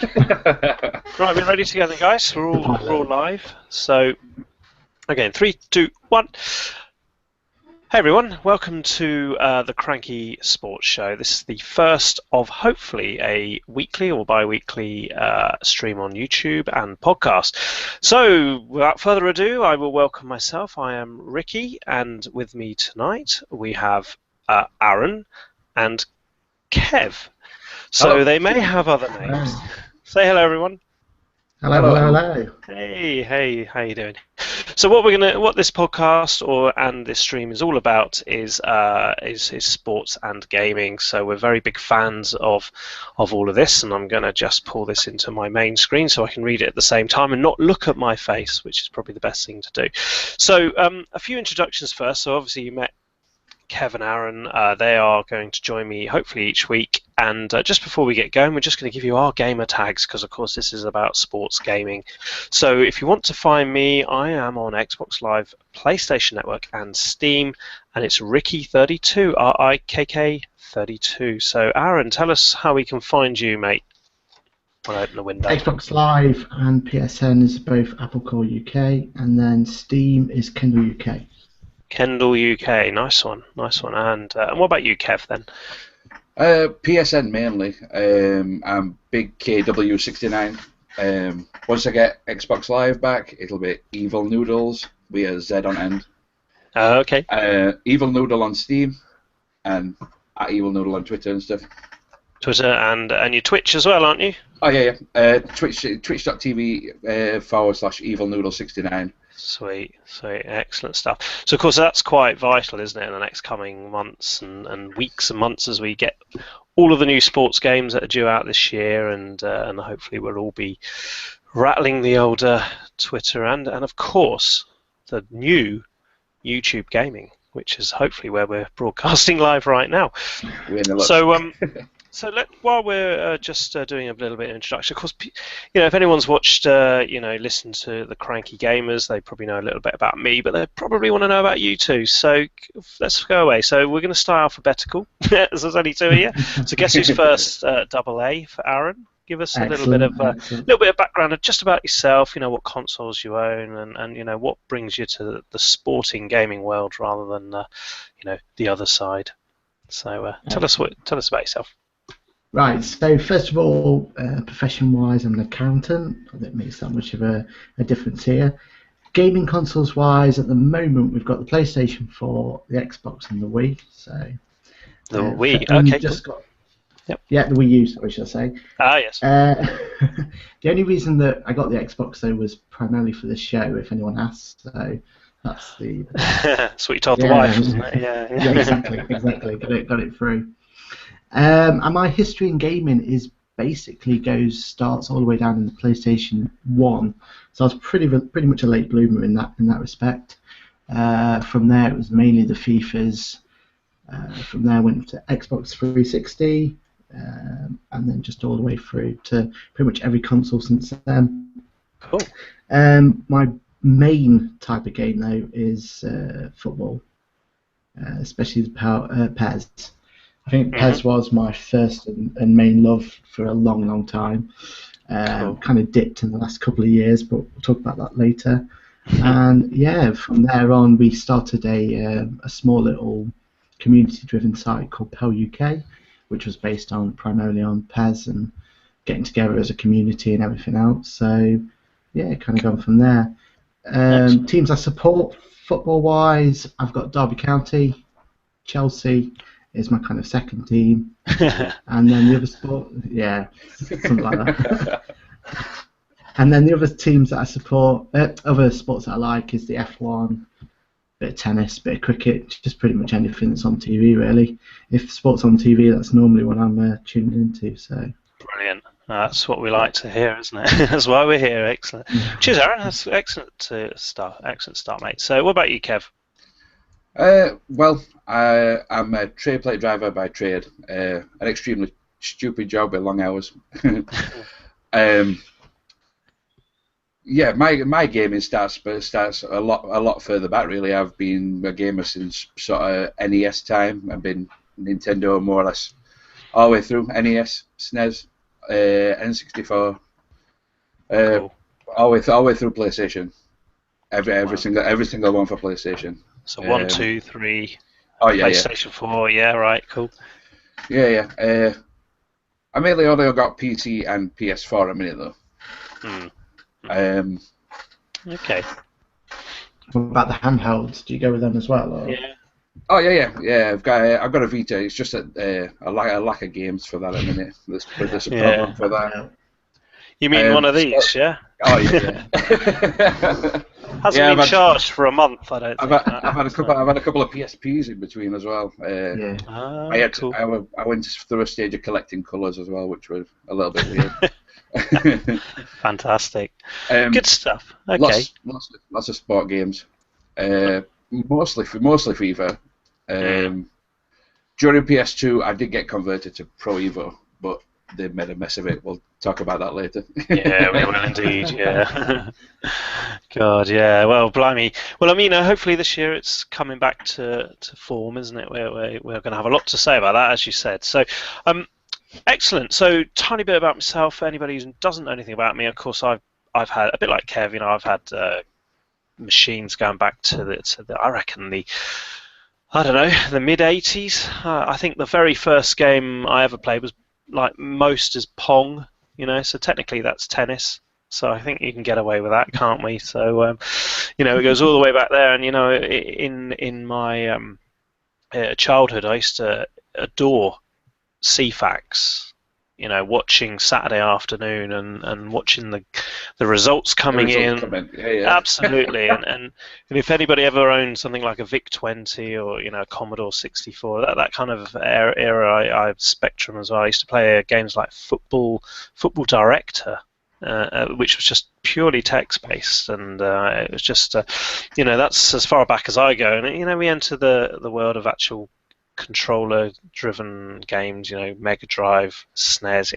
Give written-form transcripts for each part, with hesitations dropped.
Right, we're ready to go then, guys. We're all live. So, again, 3, 2, 1. Hey everyone, welcome to the Cranky Sports Show. This is the first of hopefully a weekly or bi-weekly stream on YouTube and podcast. So, without further ado, I will welcome myself. I am Ricky, and with me tonight we have Aaron and Kev. So Hello. they may have other names. Say hello, everyone. Hello. Hey, how you doing? So what this podcast and this stream is all about is sports and gaming. So we're very big fans of all of this, and I'm gonna just pull this into my main screen so I can read it at the same time and not look at my face, which is probably the best thing to do. So a few introductions first. So obviously you met Kev and Aaron. They are going to join me hopefully each week. And just before we get going, we're just going to give you our gamer tags because, of course, this is about sports gaming. So if you want to find me, I am on Xbox Live, PlayStation Network, and Steam. And it's Ricky32, RIKK32. So, Aaron, tell us how we can find you, mate. I'll open the window. Xbox Live and PSN is both Apple Core UK, and then Steam is Kindle UK. Kendall UK, nice one. And what about you, Kev, then? PSN mainly. I'm big KW69. Once I get Xbox Live back, it'll be Evil Noodles with a Z on end. Okay. Evil Noodle on Steam, and at Evil Noodle on Twitter and stuff. Twitter and your Twitch as well, aren't you? Oh yeah. Twitch.tv/Evil Noodle 69. Sweet, excellent stuff. So of course that's quite vital, isn't it, in the next coming months and weeks and months as we get all of the new sports games that are due out this year, and hopefully we'll all be rattling the old Twitter and of course the new YouTube gaming, which is hopefully where we're broadcasting live right now. So while we're just doing a little bit of introduction, of course, if anyone's watched, listened to the Cranky Gamers, they probably know a little bit about me, but they probably want to know about you too. So let's go away. So we're going to start alphabetical, as there's only two of you. So guess who's first? Double A for Aaron. Give us a little bit of background just about yourself. What consoles you own, and what brings you to the sporting gaming world rather than the other side. So tell us about yourself. Right, so first of all, profession-wise, I'm an accountant. That makes that much of a difference here. Gaming consoles-wise, at the moment, we've got the PlayStation 4, the Xbox, and the Wii. So the Wii, okay. Yeah, the Wii U, sorry, should I say? Ah, yes. The only reason that I got the Xbox, though, was primarily for the show, if anyone asks. So that's the... That's what you told the wife, wasn't it? Yeah, exactly. Got it through. And my history in gaming starts all the way down in the PlayStation 1, so I was pretty much a late bloomer in that respect. From there, it was mainly the FIFAs. From there, I went to Xbox 360, and then just all the way through to pretty much every console since then. Cool. My main type of game though is football, especially the PES. I think PES was my first and main love for a long time. Cool. Kind of dipped in the last couple of years, but we'll talk about that later. And yeah, from there on, we started a small little community-driven site called PEL UK, which was based primarily on PES and getting together as a community and everything else. So yeah, kind of gone from there. Teams I support football-wise, I've got Derby County, Chelsea is my kind of second team, and then the other something like that. And then the other teams that I support, other sports that I like is the F1, bit of tennis, bit of cricket, just pretty much anything that's on TV really. If sports on TV, that's normally what I'm tuned into. So brilliant. That's what we like to hear, isn't it? That's why we're here. Excellent. Cheers, Aaron. That's excellent start. Excellent start, mate. So, what about you, Kev? I'm a tray plate driver by trade. An extremely stupid job with long hours. My gaming starts a lot further back. Really, I've been a gamer since sort of NES time. I've been Nintendo more or less all the way through NES, SNES, N64, Cool. all the way through PlayStation. Every Wow. single one for PlayStation. So 1, 2, 3, Oh yeah, PlayStation 4. Yeah, right. Cool. yeah. I mainly only got PC and PS4 at a minute though. Okay. What about the handhelds? Do you go with them as well? Or? Yeah. Oh yeah. I've got a Vita. It's just that I lack of games for that at the minute. There's a problem for that. Yeah. You mean one of these? Yeah. Oh yeah. Hasn't been charged for a month, I don't think. I've had a couple of PSPs in between as well. Yeah. Cool. I went through a stage of collecting colours as well, which was a little bit weird. Fantastic. Good stuff. Okay. Lots of sport games. Mostly FIFA. During PS2, I did get converted to Pro Evo, but they made a mess of it. We'll talk about that later. Yeah, we will indeed. Yeah. God, yeah. Well, blimey. Well, I mean, hopefully this year it's coming back to form, isn't it? We're going to have a lot to say about that, as you said. So, excellent. So, tiny bit about myself. Anybody who doesn't know anything about me, of course, I've had a bit like Kev. You know, I've had machines going back to the I reckon the mid '80s. I think the very first game I ever played was like most is Pong, you know, so technically that's tennis. So I think you can get away with that, can't we? So, you know, it goes all the way back there. And, you know, in my childhood, I used to adore CFAX, you know, watching Saturday afternoon and watching the results coming in. Yeah. Absolutely. and if anybody ever owned something like a VIC-20 or, you know, a Commodore 64, that kind of era, I have Spectrum as well. I used to play games like Football Director, which was just purely text-based, and it was just, you know, that's as far back as I go. And, you know, we enter the world of actual controller-driven games, you know, Mega Drive, SNES,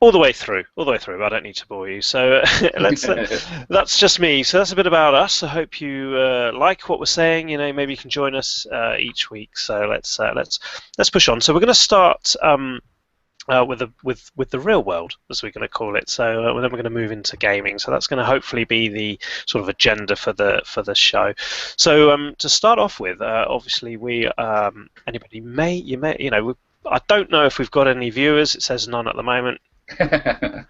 all the way through. But I don't need to bore you. So that's just me. So that's a bit about us. I hope you like what we're saying. You know, maybe you can join us each week. So let's push on. So we're going to start with the real world, as we're going to call it. So then we're going to move into gaming. So that's going to hopefully be the sort of agenda for the show. So to start off with, obviously we anybody you may you know, I don't know if we've got any viewers. It says none at the moment. God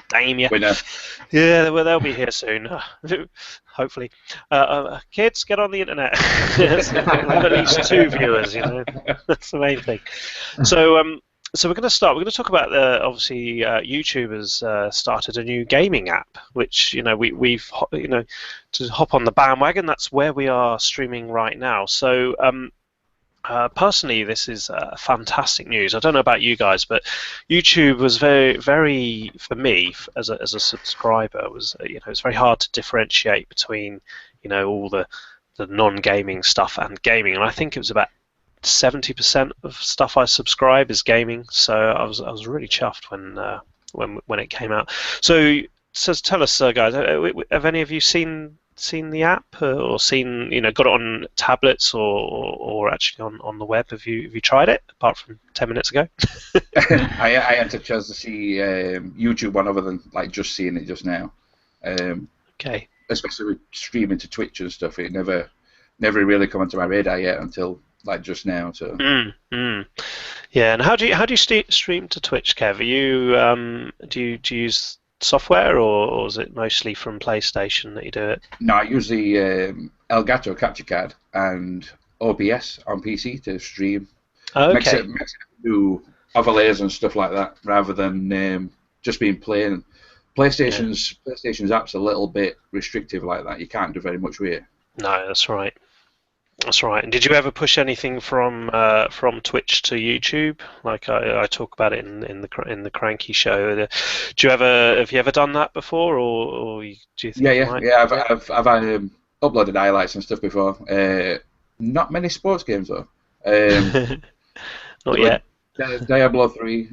damn you. Winner. Yeah, well, they'll be here soon. Hopefully. Kids, get on the internet. I've at least 2 viewers, you know. That's the main thing. So we're going to start. We're going to talk about obviously YouTube has started a new gaming app, which, you know, we've you know, to hop on the bandwagon. That's where we are streaming right now. So personally, this is fantastic news. I don't know about you guys, but YouTube was very, very, for me as a subscriber, was, you know, it's very hard to differentiate between, you know, all the non-gaming stuff and gaming, and I think it was about 70% of stuff I subscribe is gaming, so I was really chuffed when it came out. So tell us, guys, have any of you seen the app or seen, you know, got it on tablets or actually on the web? Have you tried it apart from 10 minutes ago? I had a chance to see YouTube one other than like just seeing it just now. Okay. Especially with streaming to Twitch and stuff, it never really come onto my radar yet until like just now. So. Yeah, and how do you stream to Twitch, Kev? Are you do you use software or is it mostly from PlayStation that you do it? No, I use the Elgato capture card and OBS on PC to stream. Oh, okay. Makes it do overlays and stuff like that rather than just being plain. PlayStation's app's a little bit restrictive like that. You can't do very much with it. No, that's right. That's right. And did you ever push anything from Twitch to YouTube? Like I talk about it in the Cranky Show. Have you ever done that before, or do you think? Yeah. I've uploaded highlights and stuff before. Not many sports games though. Not yet. Diablo 3.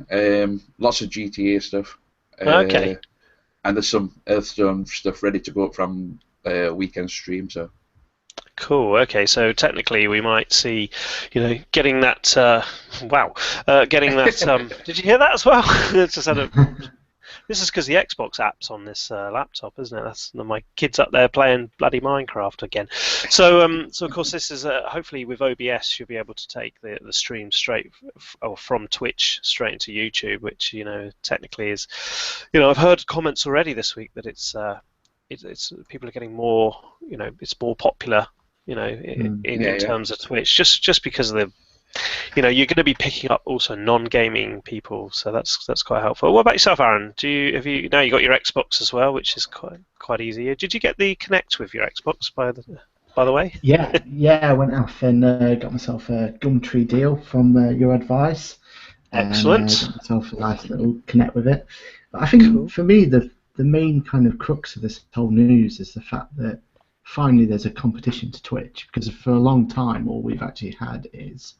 Lots of GTA stuff. Okay. And there's some Hearthstone stuff ready to go up from weekend stream. So. Cool. Okay, so technically we might see, getting that. Getting that. Did you hear that as well? Just had a. This is because the Xbox app's on this laptop, isn't it? That's my kids up there playing bloody Minecraft again. So of course this is hopefully with OBS you'll be able to take the stream straight or from Twitch straight into YouTube, which technically is, I've heard comments already this week that it's people are getting more, it's more popular, in terms of Twitch, just because of the. You're going to be picking up also non-gaming people, so that's quite helpful. What about yourself, Aaron? Have you now you got your Xbox as well, which is quite easy. Did you get the Connect with your Xbox by the way? Yeah, I went off and got myself a Gumtree deal from your advice. Excellent. Got myself a nice little Connect with it. But I think for me the main kind of crux of this whole news is the fact that finally there's a competition to Twitch, because for a long time all we've actually had is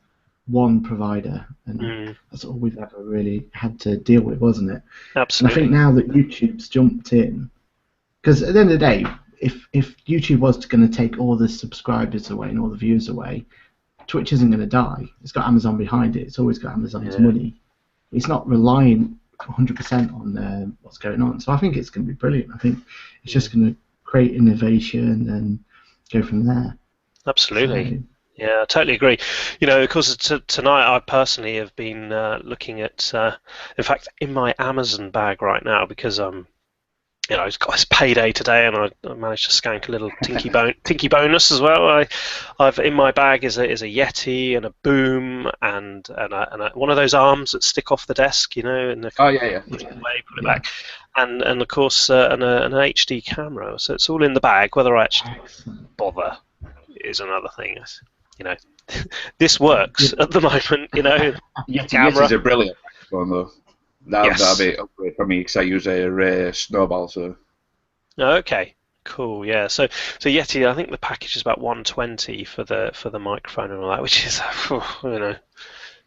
one provider, and that's all we've ever really had to deal with, wasn't it? Absolutely. And I think now that YouTube's jumped in, because at the end of the day, if YouTube was going to take all the subscribers away and all the views away, Twitch isn't going to die. It's got Amazon behind it. It's always got Amazon's money. It's not reliant 100% on what's going on. So I think it's going to be brilliant. I think it's just going to create innovation and go from there. Absolutely. So, yeah, I totally agree. Of course, tonight I personally have been looking at, in fact, in my Amazon bag right now, because it's payday today, and I managed to skank a little tinky bonus as well. I've in my bag is a Yeti and a boom and one of those arms that stick off the desk, and put it back, and of course an HD camera. So it's all in the bag. Whether I actually bother is another thing. This works at the moment. Yetis are brilliant one though. That'll be upgrade for me because I use a snowball. So. Okay, cool. Yeah. So Yeti, I think the package is about $120 for the microphone and all that, which is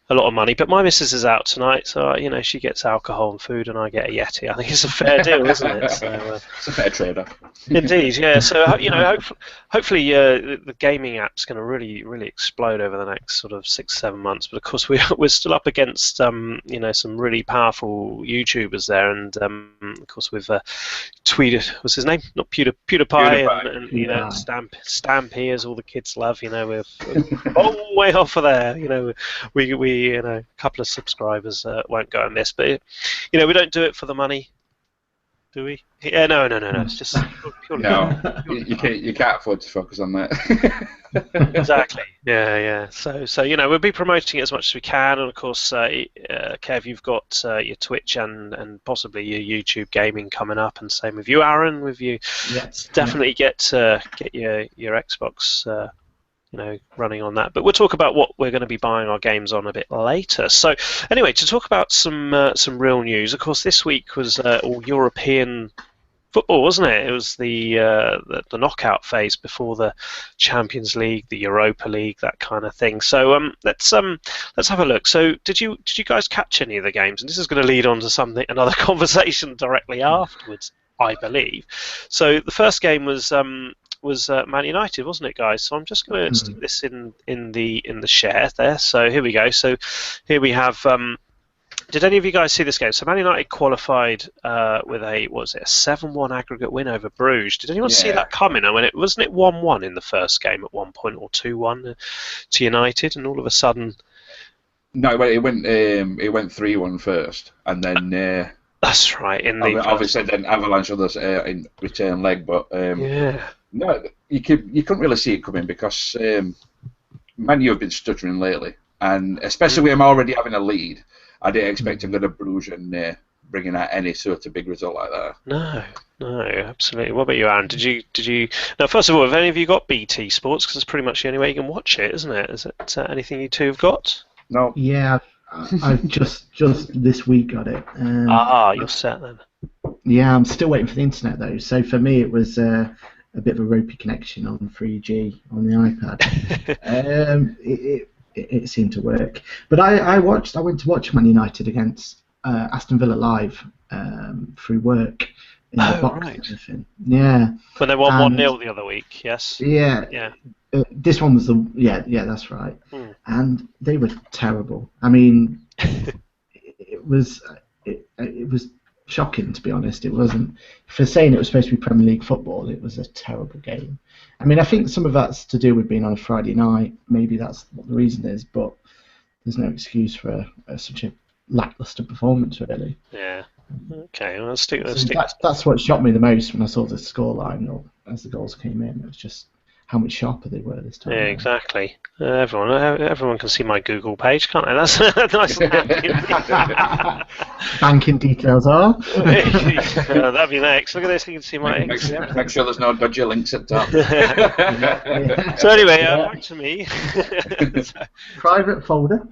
a lot of money. But my missus is out tonight, so she gets alcohol and food, and I get a Yeti. I think it's a fair deal, isn't it? So, it's a fair trade-off. Indeed, yeah. So hopefully the gaming app's going to really explode over the next sort of 6-7 months. But of course we're still up against some really powerful YouTubers there, and of course with what's his name? Not PewDiePie. And Stampy, as all the kids love. We're a long way off of there. We a couple of subscribers won't go amiss, but we don't do it for the money, do we? Yeah, no. It's just purely. No, you can't afford to focus on that. Exactly. Yeah. So we'll be promoting it as much as we can, and of course, Kev, you've got your Twitch and possibly your YouTube gaming coming up, and same with you, Aaron. With you, definitely get your Xbox. Running on that. But we'll talk about what we're going to be buying our games on a bit later. So anyway, to talk about some real news, of course, this week was all European football, wasn't it? It was the knockout phase before the Champions League, the Europa League, that kind of thing. So let's have a look. So did you guys catch any of the games? And this is going to lead on to another conversation directly afterwards, I believe. So the first game was Man United, wasn't it, guys? So I'm just going to stick this in the share there. So here we go. So here we have. Did any of you guys see this game? So Man United qualified with a 7-1 aggregate win over Bruges. Did anyone see that coming? I mean, wasn't it 1-1 in the first game at one point, or 2-1 to United, and all of a sudden. No, it went 3-1 first, and then. That's right. Obviously, then Avalanche others in return leg, but no, you couldn't really see it coming because ManU have been stuttering lately, and especially with him already having a lead, I didn't expect him to go to Bruges and bringing out any sort of big result like that. No, absolutely. What about you, Aaron? Did you? Now, first of all, have any of you got BT Sports? Because it's pretty much the only way you can watch it, isn't it? Is it anything you two have got? No. Yeah, I've just this week got it. You're set then. Yeah, I'm still waiting for the internet though. So for me, it was a bit of a ropey connection on 3G on the iPad. It seemed to work, but I went to watch Man United against Aston Villa live through work, in the box and everything. Yeah. When they won 1-0 the other week, yes. Yeah. Yeah. This one was yeah, that's right. And they were terrible. I mean, it was shocking, to be honest. It wasn't, for saying it was supposed to be Premier League football, it was a terrible game. I mean, I think some of that's to do with being on a Friday night. Maybe that's what the reason is, but there's no excuse for such a lackluster performance, really. Yeah. Okay, well, let's stick. That's what shocked me the most when I saw the scoreline, or as the goals came in. It was just how much sharper they were this time. Yeah, exactly. Everyone can see my Google page, can't they? That's nice and handy. Banking details are. That'd be next. Look at this. You can see my. Make sure there's no dodgy links at top. So anyway, back to me. Private folder.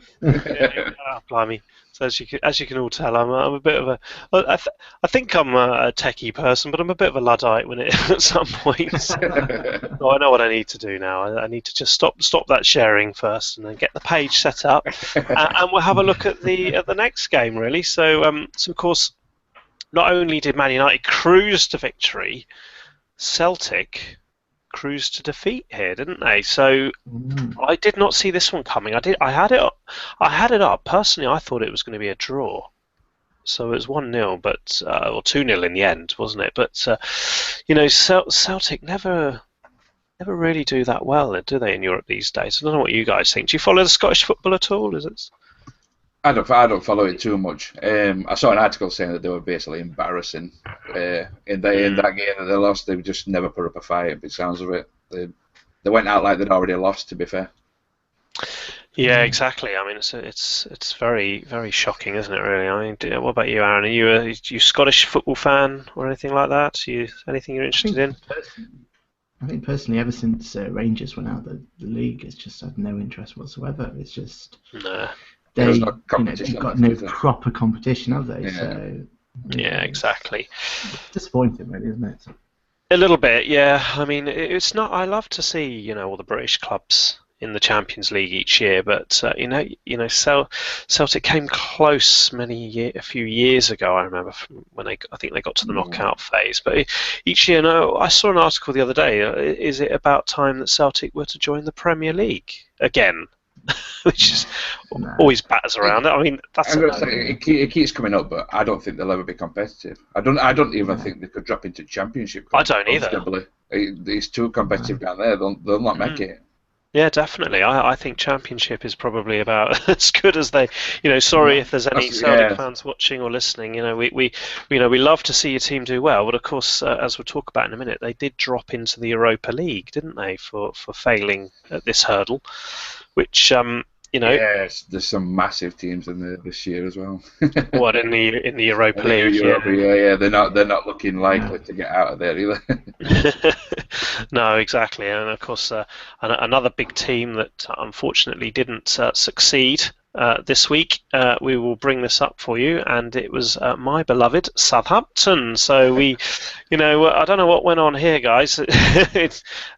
Blimey. So as you can all tell, I'm a bit of a. I think I'm a techie person, but I'm a bit of a luddite at some point. So I know what I need to do now. I need to just stop that sharing first, and then get the page set up, and we'll have a look at the next game, really. So of course, not only did Man United cruise to victory, Celtic cruised to defeat here, didn't they? So I did not see this one coming. I had it up. Personally, I thought it was going to be a draw. So it was 1-0, but or 2-0 in the end, wasn't it? But Celtic never really do that well, do they, in Europe these days? I don't know what you guys think. Do you follow the Scottish football at all? Is it? I don't follow it too much. I saw an article saying that they were basically embarrassing in that game that they lost. They just never put up a fight. By the sounds of it, they went out like they'd already lost. To be fair. Yeah, exactly. I mean, it's very, very shocking, isn't it? Really. I mean, what about you, Aaron? Are you a Scottish football fan or anything like that? Anything you're interested in? I think personally, ever since Rangers went out the league, it's just had no interest whatsoever. It's just they've got no proper competition, have they? Yeah. So yeah, exactly. It's disappointing, really, isn't it? A little bit, yeah. I mean, it's not. I love to see all the British clubs in the Champions League each year, but Celtic came close a few years ago. I remember when I think they got to the knockout phase. But each year, I saw an article the other day. Is it about time that Celtic were to join the Premier League again? Which is always batters around. I mean, that's it keeps coming up, but I don't think they'll ever be competitive. I don't even think they could drop into Championship. I don't either. It's too competitive down there. They'll not make it. Yeah, definitely. I think Championship is probably about as good as they. Sorry if there's any Celtic fans watching or listening. We love to see your team do well, but of course, as we'll talk about in a minute, they did drop into the Europa League, didn't they, for failing at this hurdle, which Yes, there's some massive teams in there this year as well. What in the Europa League? Yeah, they're not looking likely to get out of there either. No, exactly, and of course another big team that unfortunately didn't succeed this week. We will bring this up for you, and it was my beloved Southampton. So I don't know what went on here, guys.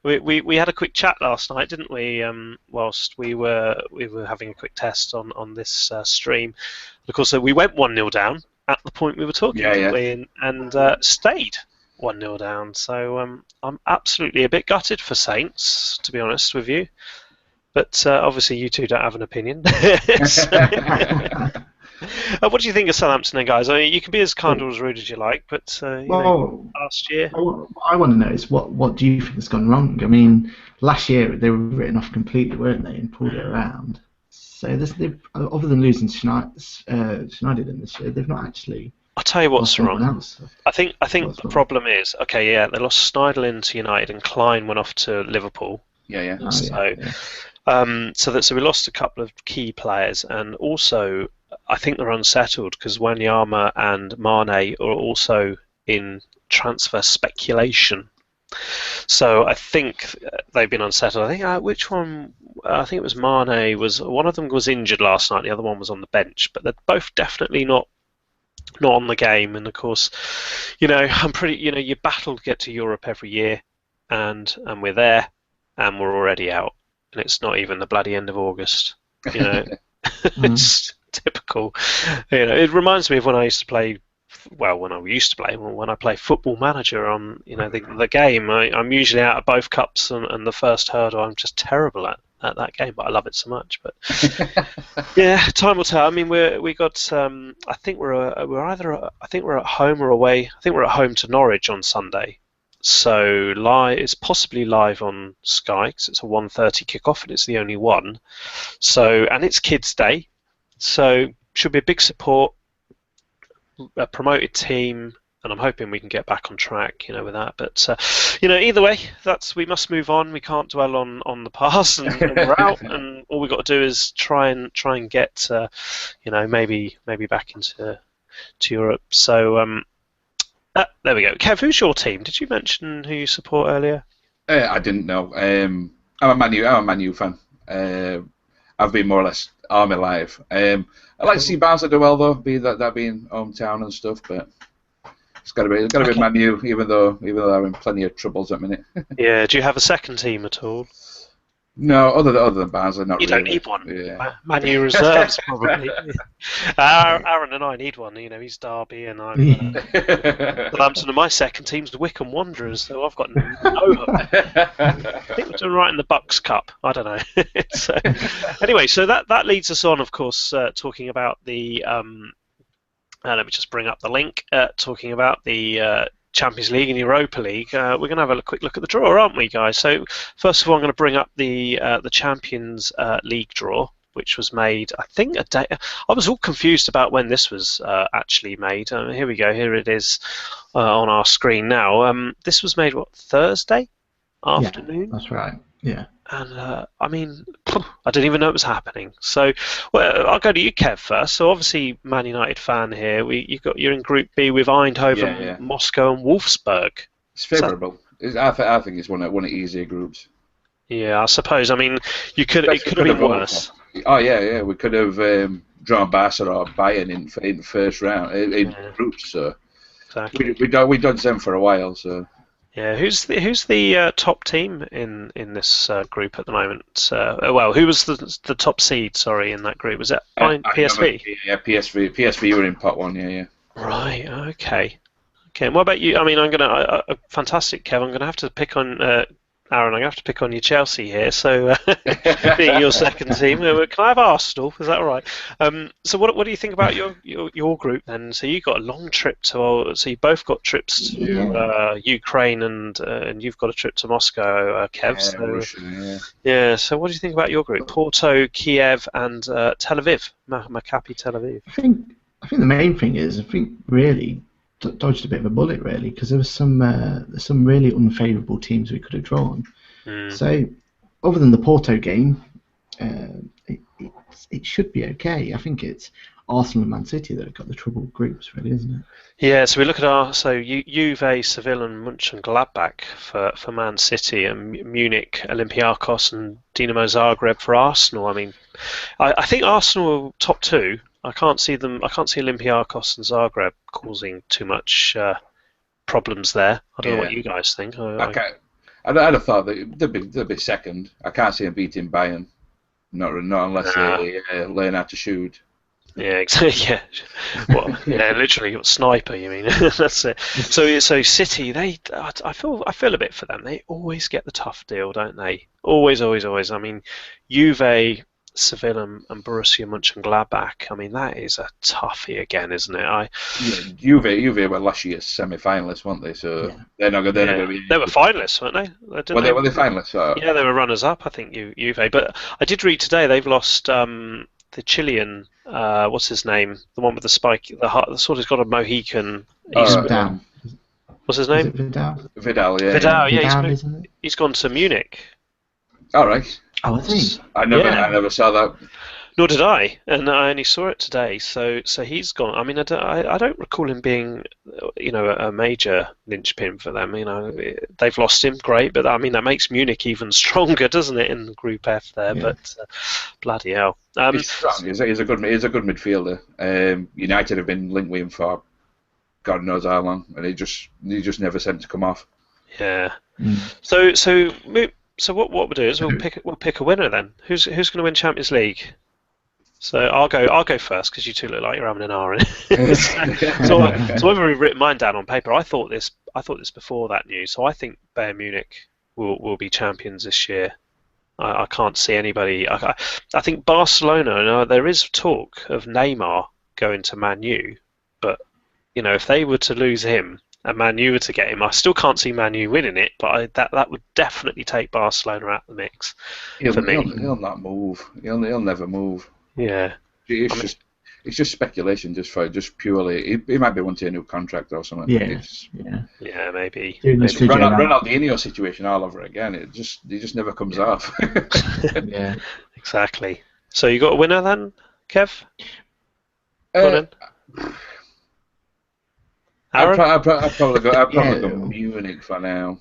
we had a quick chat last night, didn't we? Whilst we were having a quick test on this stream. Of course, we went 1-0 down at the point we were talking, didn't we? And stayed 1-0 down. So I'm absolutely a bit gutted for Saints, to be honest with you. But obviously, you two don't have an opinion. What do you think of Southampton, then, guys? I mean, you can be as kind or as rude as you like, but last year. What I want to know is what do you think has gone wrong? I mean, last year they were written off completely, weren't they, and pulled it around. So other than losing Schneider this year, they've not actually. I'll tell you what's wrong. Else. I think the problem is they lost Schneiderlin to United and Klein went off to Liverpool. Yeah. So we lost a couple of key players, and also I think they're unsettled because Wanyama and Mane are also in transfer speculation. So I think they've been unsettled. I think which one? I think it was Mane. One of them was injured last night. The other one was on the bench, but they're both definitely not on the game. And of course, I'm pretty. You battle to get to Europe every year, and we're there, and we're already out. And it's not even the bloody end of August. It's typical. It reminds me of when I used to play well, when I used to play, when I play Football Manager on, the game, I'm usually out of both cups and the first hurdle. I'm just terrible at that game, but I love it so much. But yeah, time will tell. I mean, we got. I think we're either. I think we're at home or away. I think we're at home to Norwich on Sunday. So it's possibly live on Sky because it's a 1:30 kickoff and it's the only one. So, and it's Kids Day, so should be a big support, a promoted team, and I'm hoping we can get back on track, with that. But either way, we must move on. We can't dwell on the past, and we're out. And all we've got to do is try and get, maybe back into Europe. So. There we go. Kev, who's your team? Did you mention who you support earlier? I didn't know. I'm a ManU fan. I've been more or less all my life. I like to see Barnsley do well though, that being hometown and stuff. But it's got to be ManU, even though they're in plenty of troubles at the minute. Yeah. Do you have a second team at all? No, other than Barnsley, not you really. You don't need one. Yeah. ManU reserves, probably. Aaron and I need one. He's Derby and I'm Southampton, and my second team's the Wycombe Wanderers, so I've got no hope. I think we're doing right in the Bucks Cup. I don't know. Anyway, so that leads us on, of course, talking about the... let me just bring up the link. Talking about the... Champions League and Europa League. We're going to have a quick look at the draw, aren't we, guys? So first of all, I'm going to bring up the Champions League draw, which was made, I think, a day. I was all confused about when this was actually made. Here we go. Here it is on our screen now. This was made Thursday afternoon? Yeah, that's right. Yeah. And I mean, I didn't even know it was happening. So, I'll go to you, Kev, first. So, obviously, Man United fan here. You're in Group B with Eindhoven, Moscow, and Wolfsburg. It's favourable. I think it's one of the easier groups. Yeah, I suppose. I mean, it could have been worse. Oh yeah. We could have drawn Barca or Bayern in first round in groups. So exactly. we done them for a while. So. Yeah, who's the top team in this group at the moment? Who was the top seed? Sorry, in that group, was it PSV? Yeah, PSV were in pot one. Yeah. Right. Okay. And what about you? I mean, I'm gonna fantastic, Kev. I'm gonna have to pick on Aaron. I'm gonna have to pick on you, Chelsea here. So being your second team, can I have Arsenal? Is that all right? So what do you think about your group then? So you got a long trip so you both got trips to Ukraine and you've got a trip to Moscow, Kev. So what do you think about your group? Porto, Kiev, and Tel Aviv, Maccabi Tel Aviv. I think the main thing is really dodged a bit of a bullet, really, because there was some really unfavourable teams we could have drawn. So, other than the Porto game, it should be okay. I think it's Arsenal and Man City that have got the troubled groups, really, isn't it? Yeah. So we look at Juve, Seville, and Mönchengladbach for Man City, and Munich, Olympiacos, and Dinamo Zagreb for Arsenal. I mean, I think Arsenal are top two. I can't see Olympiacos and Zagreb causing too much problems there. I don't know what you guys think. I'd have thought that they'd be second. I can't see them beating Bayern, not unless they learn how to shoot. Yeah, exactly. Yeah, literally, sniper. You mean? That's it. So City, I feel a bit for them. They always get the tough deal, don't they? Always. I mean, Juve, Seville and Borussia Mönchengladbach. I mean, that is a toughie again, isn't it? Juve were last year's semi-finalists, weren't they? So they're not going to be. They were finalists, weren't they? Were they finalists? Yeah, they were runners-up, I think. Juve, but I did read today they've lost the Chilean. What's his name? The one with the spike, the sort of got a Mohican. Vidal. What's his name? Vidal. Yeah. Vidal. Yeah, he's gone to Munich. All right. Oh, I think. I never saw that. Nor did I, and I only saw it today. So he's gone. I mean, I don't recall him being, a major linchpin for them. They've lost him, great, but I mean that makes Munich even stronger, doesn't it, in Group F there? Yeah. But bloody hell, he's strong. He's a good midfielder. United have been linked with him for God knows how long, and he just never seemed to come off. Yeah. So what we'll do is we'll pick a winner then. Who's going to win Champions League? So I'll go first because you two look like you're having an hour in it. so I've already written mine down on paper. I thought this before that news. So I think Bayern Munich will be champions this year. I can't see anybody. I think Barcelona. There is talk of Neymar going to ManU, but if they were to lose him and ManU were to get him, I still can't see ManU winning it. But that would definitely take Barcelona out of the mix for me. He'll not move. He'll never move. Yeah. It's just speculation, just purely. He might be wanting a new contract or something. Yeah, maybe. Ronaldinho situation all over again. It just never comes off. Yeah, exactly. So you got a winner then, Kev? I'd probably go Munich for now.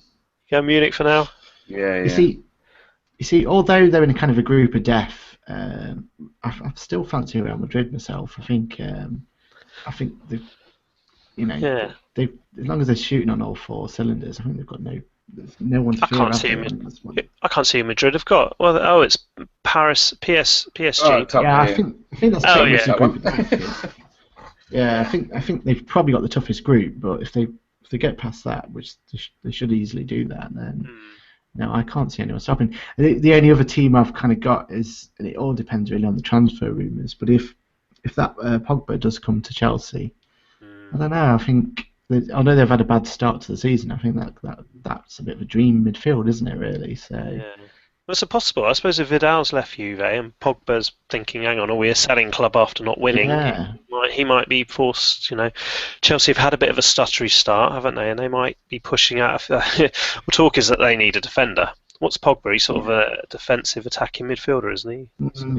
Go Munich for now. Yeah. You see, although they're in a kind of a group of death. I still fancy Real Madrid myself. I think they've, as long as they're shooting on all four cylinders, I think they've got no one to fear. I can't see Madrid have got. Well, it's Paris, PSG. I think that's a group of death. Yeah, I think they've probably got the toughest group, but if they get past that, which they should easily do that, then. No, I can't see anyone stopping. The only other team I've kind of got is, and it all depends really on the transfer rumours, but if that Pogba does come to Chelsea, I don't know. I think although they've had a bad start to the season, I think that's a bit of a dream midfield, isn't it? Really. So. Yeah. Well, it's possible. I suppose if Vidal's left Juve and Pogba's thinking, "Hang on, are we a selling club after not winning?" Yeah. He might be forced. Chelsea have had a bit of a stuttery start, haven't they? And they might be pushing out. Talk is that they need a defender. What's Pogba? He's sort of a defensive attacking midfielder, isn't he?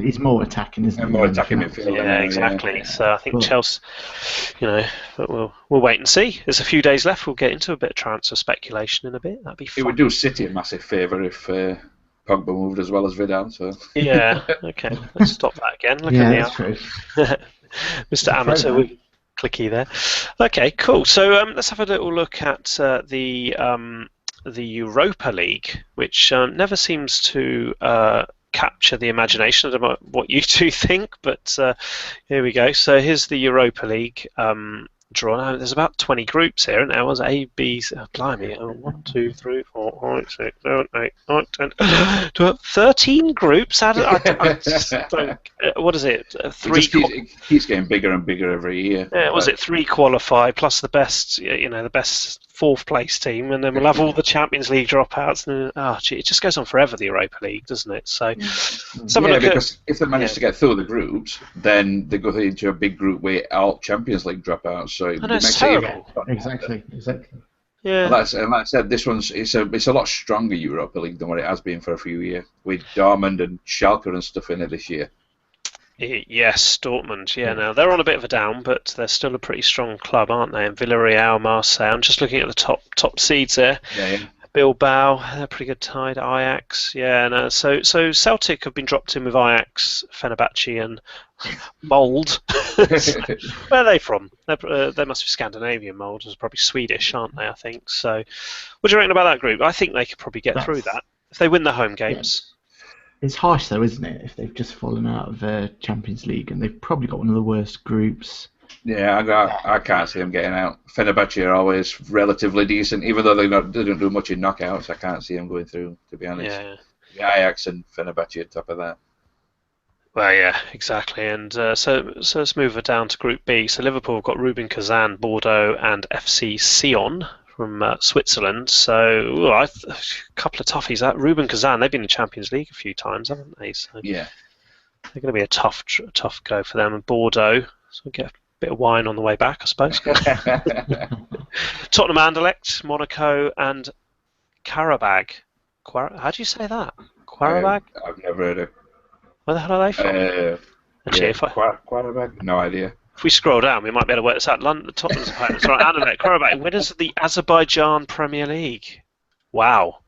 He's more attacking, isn't he? More attacking midfielder. Yeah, exactly. Yeah. So I think Chelsea, but we'll wait and see. There's a few days left. We'll get into a bit of transfer speculation in a bit. That'd be fun. It would do City a massive favour if Pogba moved as well as Vidal. So. Yeah. Okay. Let's stop that again. Look at that's true. Mr. Amateur with clicky there. Okay, cool. So let's have a little look at the Europa League, which never seems to capture the imagination. I don't know what you two think, but here we go. So here's the Europa League draw. Now, there's about 20 groups here, and there was A, B, C, blimey, 1, 2, 3, 4, 5, 6, 7, 8, 9, 10, 12, 13 groups. I just don't, what is it? It keeps getting bigger and bigger every year. Yeah, was it 3 qualify plus the best, the best 4th place team, and then we'll have all the Champions League dropouts, and it just goes on forever, the Europa League, doesn't it? So, because if they manage to get through the groups, then they go into a big group with all Champions League dropouts. So it makes terrible. Exactly. Yeah. And like I said, this one's it's a lot stronger Europa League than what it has been for a few years, with Dortmund and Schalke and stuff in it this year. Yes, Dortmund. Yeah, now they're on a bit of a down, but they're still a pretty strong club, aren't they? And Villarreal, Marseille. I'm just looking at the top seeds there. Yeah. Bilbao, they're pretty good tied. Ajax, so Celtic have been dropped in with Ajax, Fenerbahce, and Mould. Where are they from? They must be Scandinavian. Mould is probably Swedish, aren't they? I think so. What do you reckon about that group? I think they could probably get through that if they win the home games. It's harsh though, isn't it? If they've just fallen out of the Champions League and they've probably got one of the worst groups. Yeah, I can't see them getting out. Fenerbahce are always relatively decent, even though they don't do much in knockouts. I can't see them going through, to be honest. Yeah. The Ajax and Fenerbahce at top of that. Well, yeah, exactly. And so let's move it down to Group B. So Liverpool have got Rubin Kazan, Bordeaux, and FC Sion from Switzerland. So a couple of toughies. Rubin Kazan, they've been in the Champions League a few times, haven't they? So yeah. They're going to be a tough go for them. And Bordeaux, so we'll get a bit of wine on the way back, I suppose. Tottenham Anderlecht, Monaco, and Qarabag. How do you say that? Qarabag? I've never heard of. Where the hell are they from? Qarabag? No idea. If we scroll down, we might be able to work this out. Tottenham's opponents, right? Anderlecht, Qarabag, winners of the Azerbaijan Premier League. Wow.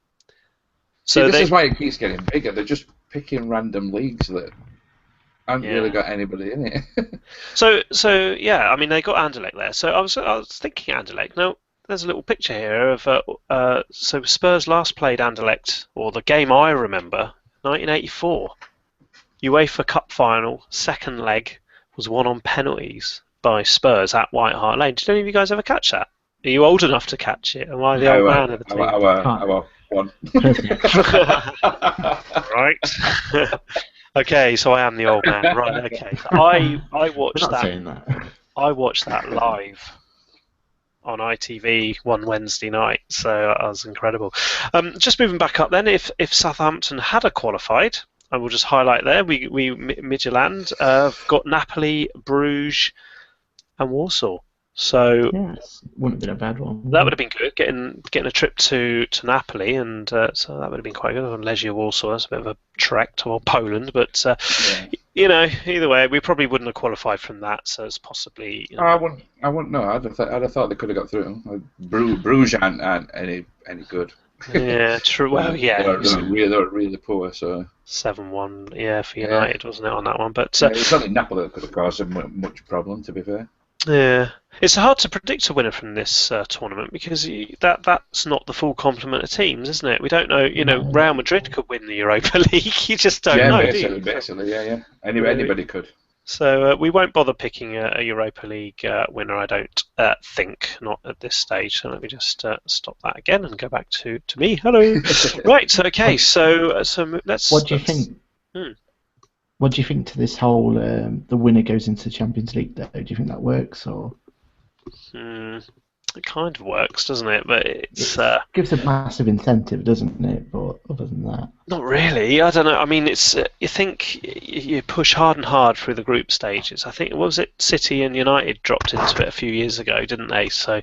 So this is why it keeps getting bigger. They're just picking random leagues that haven't really got anybody in it. So yeah, I mean they got Anderlecht there. So I was thinking Anderlecht. Now there's a little picture here of so Spurs last played Anderlecht, or the game I remember, 1984. UEFA Cup final, second leg, was won on penalties by Spurs at White Hart Lane. Did any of you guys ever catch that? Are you old enough to catch it? Am I the old man of the team? Our one. Right. Okay, so I am the old man. Right. Okay. So I watched We're not that. saying that. I watched that live on ITV one Wednesday night, so that was incredible. Just moving back up then, if Southampton had a qualified, I will just highlight there, we Midtjylland have got Napoli, Bruges, and Warsaw. So yes, wouldn't have been a bad one. that would have been good, getting a trip to Napoli, and so that would have been quite good. On Legia Warsaw, that's a bit of a trek to Poland, but you know, either way, we probably wouldn't have qualified from that. So it's possibly. You know, I wouldn't know. I'd have thought they could have got through. Bruges aren't any good. Yeah, true. Well, yeah, they were really poor. So 7-1, yeah, for United, wasn't it on that one? But it's only Napoli that could have caused them much problem, to be fair. Yeah, it's hard to predict a winner from this tournament because that's not the full complement of teams, isn't it? We don't know. You know, Real Madrid could win the Europa League. You just don't know. Basically, yeah. Anybody could. So we won't bother picking a Europa League winner. I don't think, not at this stage. So let me just stop that again and go back to me. Hello. Right. So okay. So let's. What do you think? What do you think to this whole the winner goes into the Champions League though? Do you think that works or? It kind of works, doesn't it? But it gives a massive incentive, doesn't it? But other than that, not really. I don't know. I mean, it's you think you push hard and hard through the group stages. I think City and United dropped into it a few years ago, didn't they? So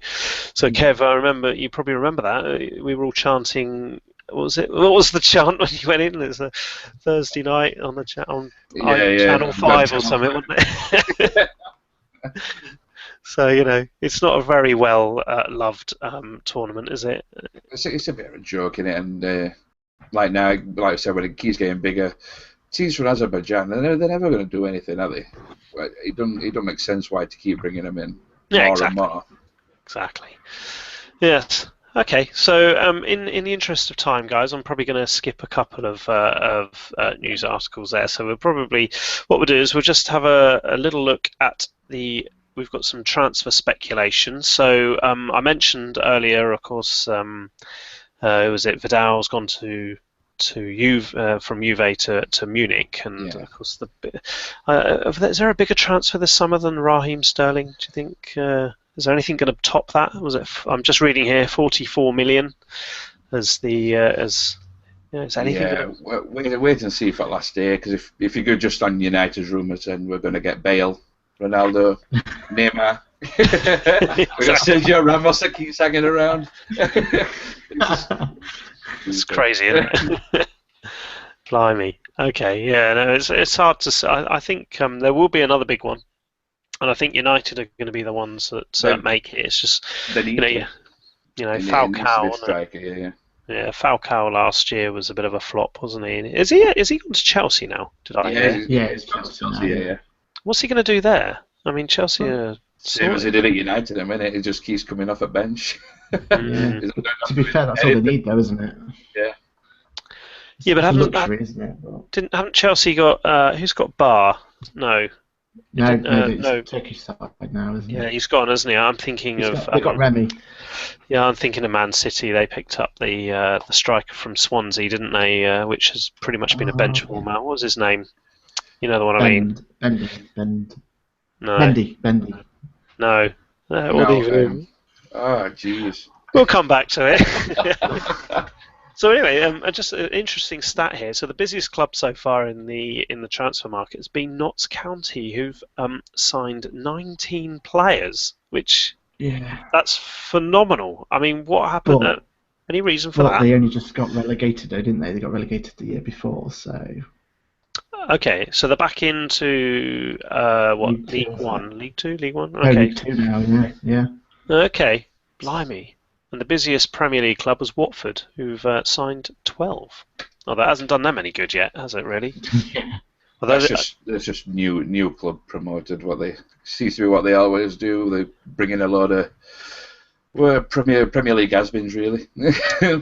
Kev, I remember you probably remember that we were all chanting. What was the chant when you went in? It was a Thursday night on the Channel 5 or something, wasn't it? So, you know, it's not a very well loved tournament, is it? It's a bit of a joke, isn't it? And like now, like I said, when it keeps getting bigger, teams from Azerbaijan, they're never going to do anything, are they? It don't make sense why to keep bringing them in more and more. Exactly. Yes. Okay, so in the interest of time, guys, I'm probably going to skip a couple of news articles there. So what we'll do is we'll just have a little look at we've got some transfer speculation. So I mentioned earlier, of course, Vidal's gone to Juve from Juve to Munich, and of course, is there a bigger transfer this summer than Raheem Sterling? Do you think? Is there anything going to top that? I'm just reading here, 44 million as the is anything? Yeah, wait and see for last year, because if you go just on United's rumours, then we're going to get Bale, Ronaldo, Neymar. We got Sergio Ramos that keeps hanging around. It's crazy, isn't it? Blimey. Okay, yeah, no, it's hard to say. I think there will be another big one. And I think United are going to be the ones that make it. It's just Falcao. Yeah, Falcao last year was a bit of a flop, wasn't he? Is he gone to Chelsea now? Did I hear? Yeah, it's Chelsea. Yeah. What's he going to do there? I mean, Chelsea. Same as he did at United, he just keeps coming off a bench. Yeah. To be fair, that's all they need, though, isn't it? Yeah. Yeah, but haven't Chelsea got who's got Bar? No. No, Turkish side now, isn't it? Yeah, he's gone, hasn't he? I'm thinking they got Remy. Yeah, I'm thinking of Man City. They picked up the striker from Swansea, didn't they? Which has pretty much been a bench warmer. What was his name? You know the one I mean? Bendy. No. Oh, jeez. We'll come back to it. So anyway, just an interesting stat here. So the busiest club so far in the transfer market has been Notts County, who've signed 19 players, which that's phenomenal. I mean, what happened? Any reason for that? They only just got relegated, though, didn't they? They got relegated the year before, so. Okay, so they're back into League One, League Two, League One. Okay, League Two now, yeah. Okay, blimey. And the busiest Premier League club was Watford, who've signed 12. Oh, that hasn't done them any good yet, has it? Really? Yeah. That's just new club promoted. Seems to be what they always do. They bring in a load of Well, Premier League has-beens, really.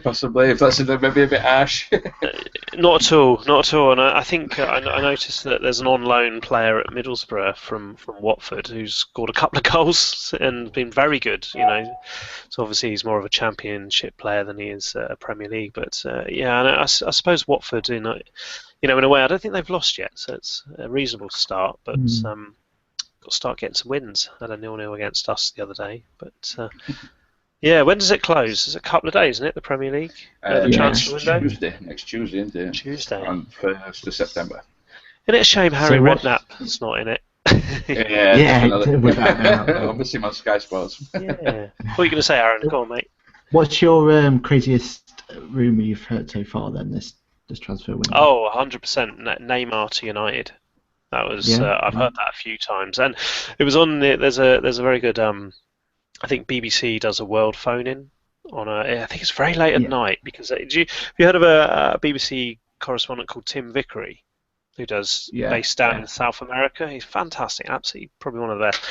Possibly, if that's maybe a bit harsh. Not at all, not at all. And I think I noticed that there's an on-loan player at Middlesbrough from Watford who's scored a couple of goals and been very good. So obviously he's more of a Championship player than he is a Premier League. But yeah, and I suppose Watford, in a way, I don't think they've lost yet, so it's a reasonable start. But got to start getting some wins. I had a 0-0 against us the other day, but. Yeah, when does it close? It's a couple of days, isn't it, the Premier League? The transfer window? Next Tuesday, isn't it? Tuesday. On 1st of September. Isn't it a shame Harry Redknapp's not in it? I'll miss him on Sky Sports. Yeah. What are you going to say, Aaron? Go on, mate. What's your craziest rumour you've heard so far, then, this transfer window? Oh, 100%. Neymar to United. That was I've heard that a few times. And it was on there's a very good... I think BBC does a world phone-in on I think it's very late at night because have you heard of a BBC correspondent called Tim Vickery who does based down in South America? He's fantastic, absolutely probably one of the best,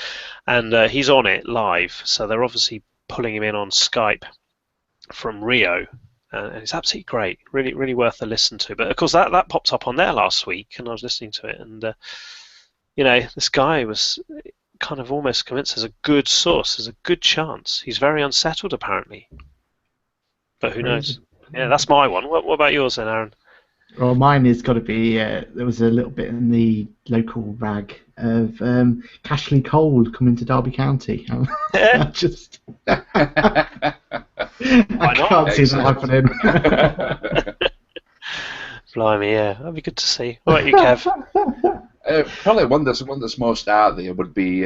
and he's on it live. So they're obviously pulling him in on Skype from Rio, and it's absolutely great, really worth a listen to. But of course that popped up on there last week, and I was listening to it, and this guy was kind of almost convinced there's a good source, there's a good chance. He's very unsettled, apparently. But who knows? Yeah, that's my one. What about yours then, Aaron? Well, mine has got to be, there was a little bit in the local rag of Cashley Cole coming to Derby County. I just... I can't see that happening. Blimey, yeah. That'd be good to see. What about you, Kev? Probably one that's most out there would be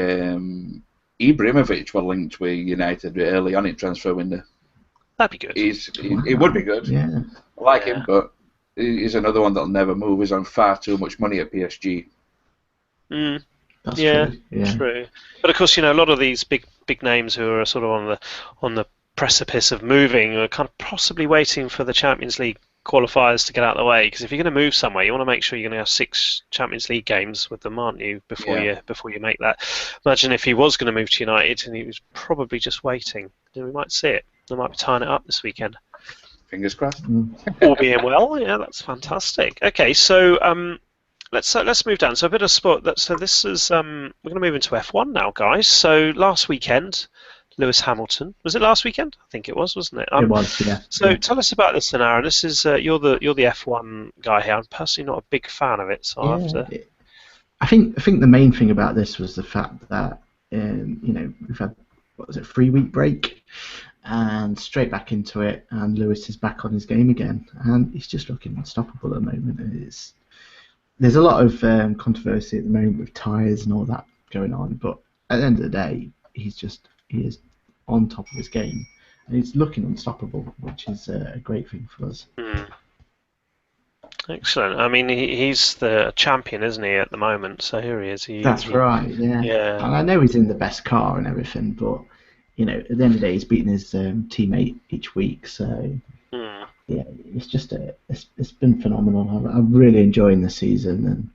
Ibrahimovic were linked with United early on in transfer window. That'd be good. It would be good. Yeah. I like him, but he's another one that'll never move. He's on far too much money at PSG. That's true. Yeah. True. But of course, a lot of these big names who are sort of on the precipice of moving are kind of possibly waiting for the Champions League qualifiers to get out of the way, because if you're going to move somewhere, you want to make sure you're going to have 6 Champions League games with them, aren't you, before you make that. Imagine if he was going to move to United and he was probably just waiting. Then we might see it. They might be tying it up this weekend. Fingers crossed. All being well, yeah, that's fantastic. Okay, so let's move down. So a bit of sport. So this is we're going to move into F1 now, guys. So last weekend, Lewis Hamilton. Was it last weekend? I think it was, wasn't it? It was, yeah. So tell us about this, Aaron. This is you're the F1 guy here. I'm personally not a big fan of it, so I'll have to. I think the main thing about this was the fact that we've had 3-week break, and straight back into it, and Lewis is back on his game again, and he's just looking unstoppable at the moment. There's a lot of controversy at the moment with tyres and all that going on, but at the end of the day, he is on top of his game, and he's looking unstoppable, which is a great thing for us. Excellent. I mean, he's the champion, isn't he, at the moment? So here he is. That's right, yeah. And I know he's in the best car and everything, but at the end of the day, he's beating his teammate each week. So yeah, it's just it's been phenomenal. I'm really enjoying the season,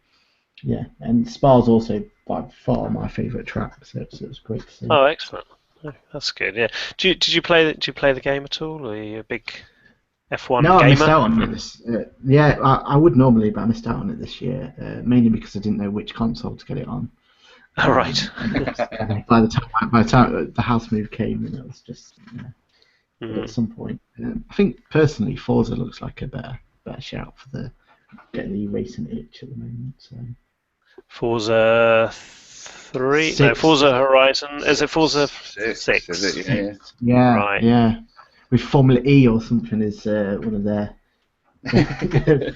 and Spa's also by far my favourite track. So it was great to see. Oh, excellent. Oh, that's good. Yeah. Did you play the game at all? Are you a big F1 gamer? No, I missed out on it this. I would normally, but I missed out on it this year, mainly because I didn't know which console to get it on. All right. By the time the house move came, and it was just at some point. I think personally, Forza looks like a better shout for getting the racing itch at the moment. So. Forza 3? 6. No, Forza Horizon. Is it Forza 6? Is it? Yeah. Right. Yeah. With Formula E or something is one of their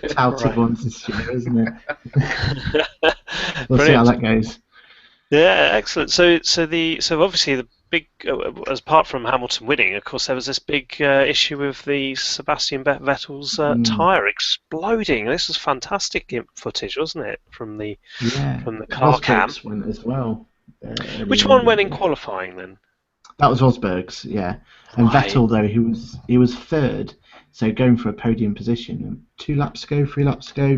touted ones this year, isn't it? We'll see how that goes. Yeah, excellent. So obviously the big, as apart from Hamilton winning, of course, there was this big issue with the Sebastian Vettel's tyre exploding. This was fantastic footage, wasn't it, from the car cam? Went as well. Which one went in qualifying then? That was Rosberg's, yeah. And Vettel, though, he was third, so going for a podium position. And 3 laps ago,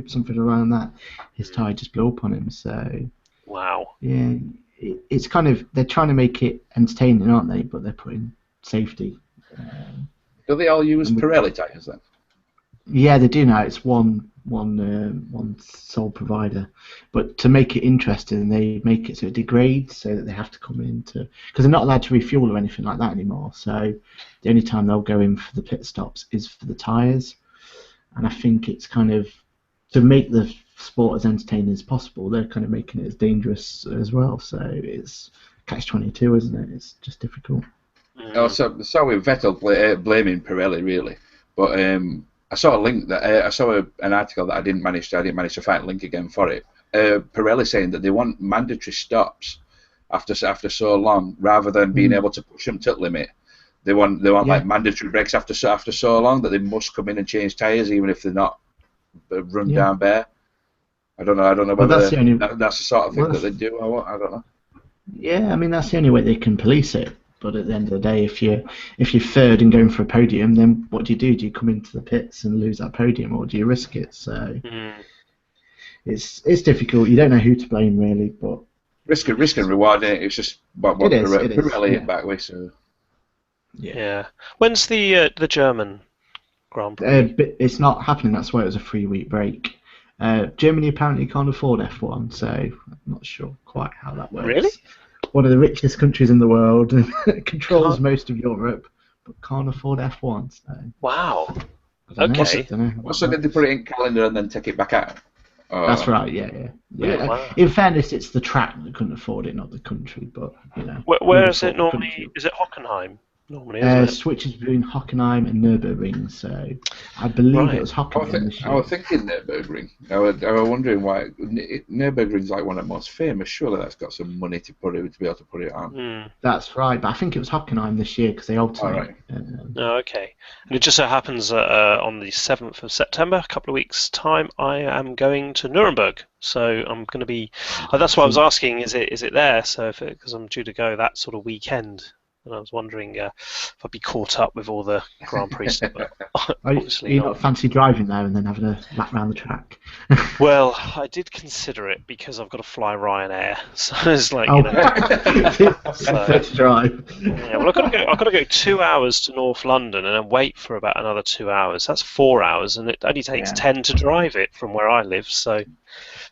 something around that, his tyre just blew up on him. So. Wow. Yeah, it's kind of, they're trying to make it entertaining, aren't they? But they're putting safety. Do they all use Pirelli tyres then? Yeah, they do now. It's one sole provider, but to make it interesting, they make it so it degrades, so that they have to come in to, because they're not allowed to refuel or anything like that anymore. So the only time they'll go in for the pit stops is for the tyres, and I think it's kind of to make the sport as entertaining as possible. They're kind of making it as dangerous as well. So it's catch-22, isn't it? It's just difficult. So with Vettel blaming Pirelli really, but I saw a link that I saw an article that I didn't manage to find a link again for it. Pirelli saying that they want mandatory stops after so long, rather than being able to push them to the limit. They want like mandatory breaks after so long, that they must come in and change tyres even if they're not run down bare. I don't know whether that's the sort of thing that they do or what. I don't know. Yeah, I mean that's the only way they can police it. But at the end of the day, if you're third and going for a podium, then what do? Do you come into the pits and lose that podium, or do you risk it? So it's difficult. You don't know who to blame really, but risk and reward. It's just what Pirelli back with. So yeah. When's the German Grand Prix? It's not happening. That's why it was a 3-week break. Germany apparently can't afford F1, so I'm not sure quite how that works. Really? One of the richest countries in the world, controls most of Europe, but can't afford F1. So. Wow. Okay. So did they put it in calendar and then take it back out? That's right. Yeah. Wow. In fairness, it's the track that couldn't afford it, not the country. But where is it normally? Is it Hockenheim? Normally, isn't it? Switches between Hockenheim and Nürburgring, so I believe it was Hockenheim this year. I was thinking Nürburgring. I was wondering why Nürburgring's like one of the most famous. Surely that's got some money to be able to put it on. That's right, but I think it was Hockenheim this year because they alternate. Okay. And it just so happens that on the 7th of September, a couple of weeks' time, I am going to Nuremberg. So I'm going to be. That's why I was asking. Is it there? So because I'm due to go that sort of weekend. And I was wondering if I'd be caught up with all the Grand Prix stuff. Obviously you not fancy driving there and then having a lap around the track? Well, I did consider it because I've got to fly Ryanair, so it's like to drive. Yeah, well, I've got to go 2 hours to North London and then wait for about another 2 hours. That's 4 hours, and it only takes 10 to drive it from where I live. So,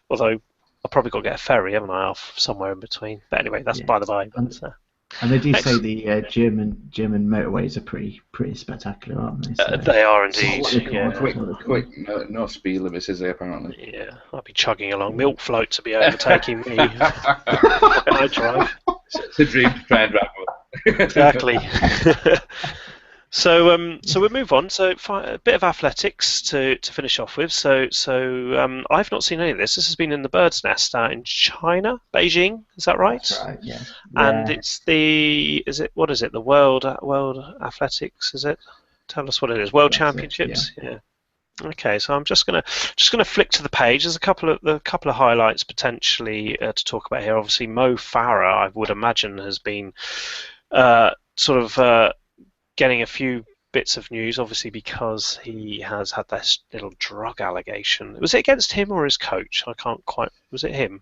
although I've probably got to get a ferry, haven't I, off somewhere in between? But anyway, that's by the by. And they do say the German motorways are pretty spectacular, aren't they? So, they are indeed. Quick, no speed limits, is there, apparently? Yeah, I'll be chugging along. Milk floats to be overtaking me. What can I drive? It's a dream to try and drive one. Exactly. So we'll move on. So a bit of athletics to finish off with. So I've not seen any of this. This has been in the Bird's Nest out in China, Beijing. Is that right? That's right. Yeah. And it's the World Athletics? Is it? Tell us what it is. World Championships. Yeah. Okay, so I'm just gonna flick to the page. There's a couple of highlights potentially to talk about here. Obviously, Mo Farah, I would imagine, has been getting a few bits of news, obviously, because he has had this little drug allegation. Was it against him or his coach? I can't quite. Was it him?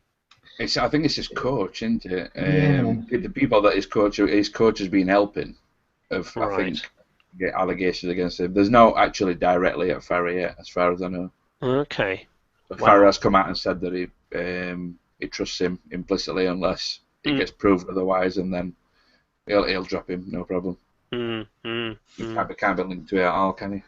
I think it's his coach, isn't it? The people that his coach has been helping have, I think, get allegations against him. There's no actually directly at Farah yet, as far as I know. Okay. But Farah has come out and said that he trusts him implicitly unless it gets proved otherwise, and then he'll drop him, no problem. You can't be linked to it at all, can you?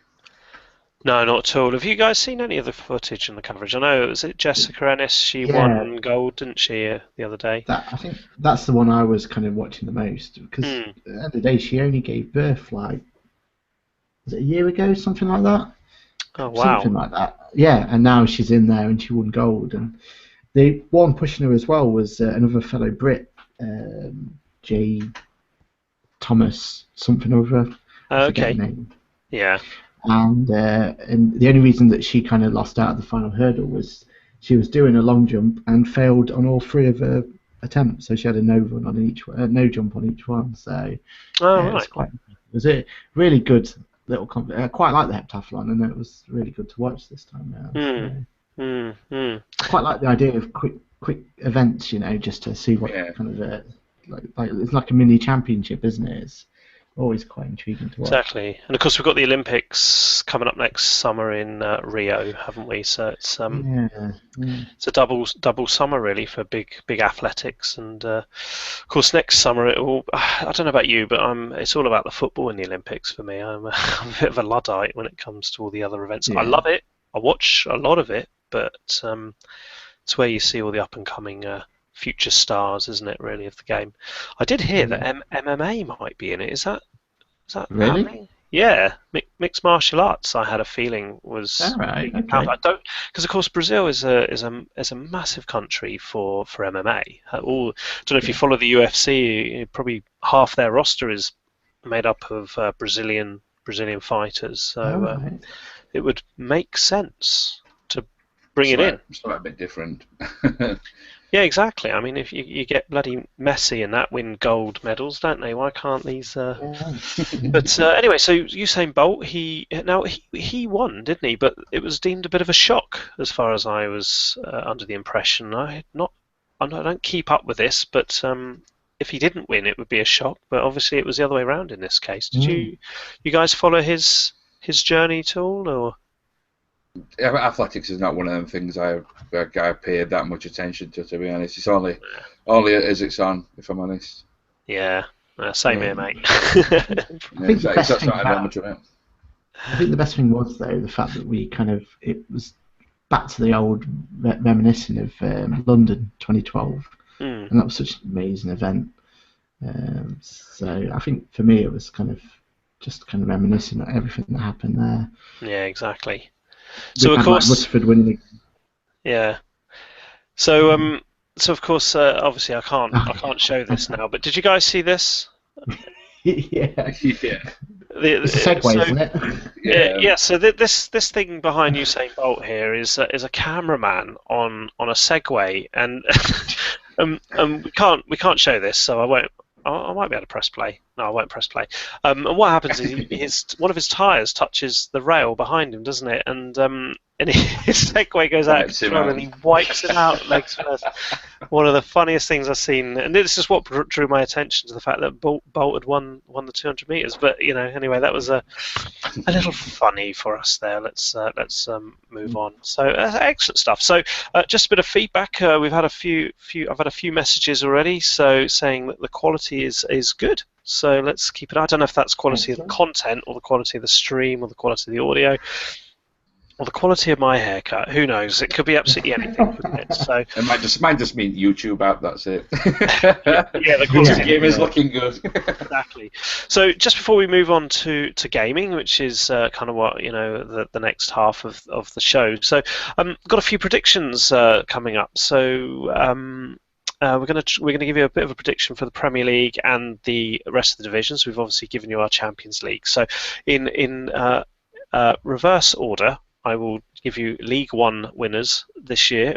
No, not at all. Have you guys seen any of the footage and the coverage? I know, was it Jessica Ennis? She won gold, didn't she, the other day? I think that's the one I was kind of watching the most, because at the end of the day, she only gave birth, was it a year ago, something like that? Oh, wow. Something like that. Yeah, and now she's in there and she won gold. And the one pushing her as well was another fellow Brit, J. Thomas, something or other. Okay. Name. Yeah. And the only reason that she kind of lost out at the final hurdle was she was doing a long jump and failed on all three of her attempts. So she had a no jump on each one. So it was a really good little. I quite like the heptathlon, and it was really good to watch this time now. I quite like the idea of quick events, just to see what kind of like it's like a mini championship, isn't it? always quite intriguing to watch. Exactly, and of course we've got the Olympics coming up next summer in Rio, haven't we? So it's it's a double summer really for big athletics, and of course next summer it will. I don't know about you, but it's all about the football in the Olympics for me. I'm a bit of a Luddite when it comes to all the other events. Yeah. I love it. I watch a lot of it, but it's where you see all the up and coming future stars, isn't it? Really, of the game. I did hear that MMA might be in it. Is that Really? happening? Yeah, mixed martial arts. I had a feeling was. All right. Okay. I don't, because of course Brazil is a massive country for MMA. Don't know if you follow the UFC. Probably half their roster is made up of Brazilian fighters. So it would make sense to bring it in. It's a bit different. Yeah, exactly. I mean, if you get bloody Messi and that win gold medals, don't they? Why can't these? But anyway, so Usain Bolt, he won, didn't he? But it was deemed a bit of a shock, as far as I was under the impression. I don't keep up with this, but if he didn't win, it would be a shock. But obviously, it was the other way around in this case. Did you guys follow his journey at all, or? Athletics is not one of them things I paid that much attention to be honest. It's only as it's on, if I'm honest. Yeah, same here, mate. I think the best thing was, though, the fact that it was back to the old reminiscing of London 2012, and that was such an amazing event. So I think for me it was just reminiscing of everything that happened there. Yeah, exactly. So of course, Rutherford winning. Yeah. So of course, obviously I can't show this now. But did you guys see this? Yeah. It's a segue, isn't it? Yeah. So this thing behind Usain Bolt here is a cameraman on a Segway, and we can't show this, so I won't. I might be able to press play. No, I won't press play. And what happens is one of his tyres touches the rail behind him, doesn't it? And his Segway goes out of control and he wipes it out legs first. One of the funniest things I've seen. And this is what drew my attention to the fact that Bolt had won the 200 metres. But anyway, that was a little funny for us there. Let's move on. So excellent stuff. So just a bit of feedback. I've had a few messages already. So saying that the quality is good. So let's keep it. I don't know if that's quality of the content or the quality of the stream or the quality of the audio or the quality of my haircut. Who knows? It could be absolutely anything, couldn't it? So it might just mean YouTube app. That's it. Yeah, the quality of the game is looking good. Exactly. So just before we move on to gaming, which is kind of what the next half of the show. So got a few predictions coming up. So. We're going to give you a bit of a prediction for the Premier League and the rest of the divisions. We've obviously given you our Champions League. So in reverse order, I will give you League One winners this year.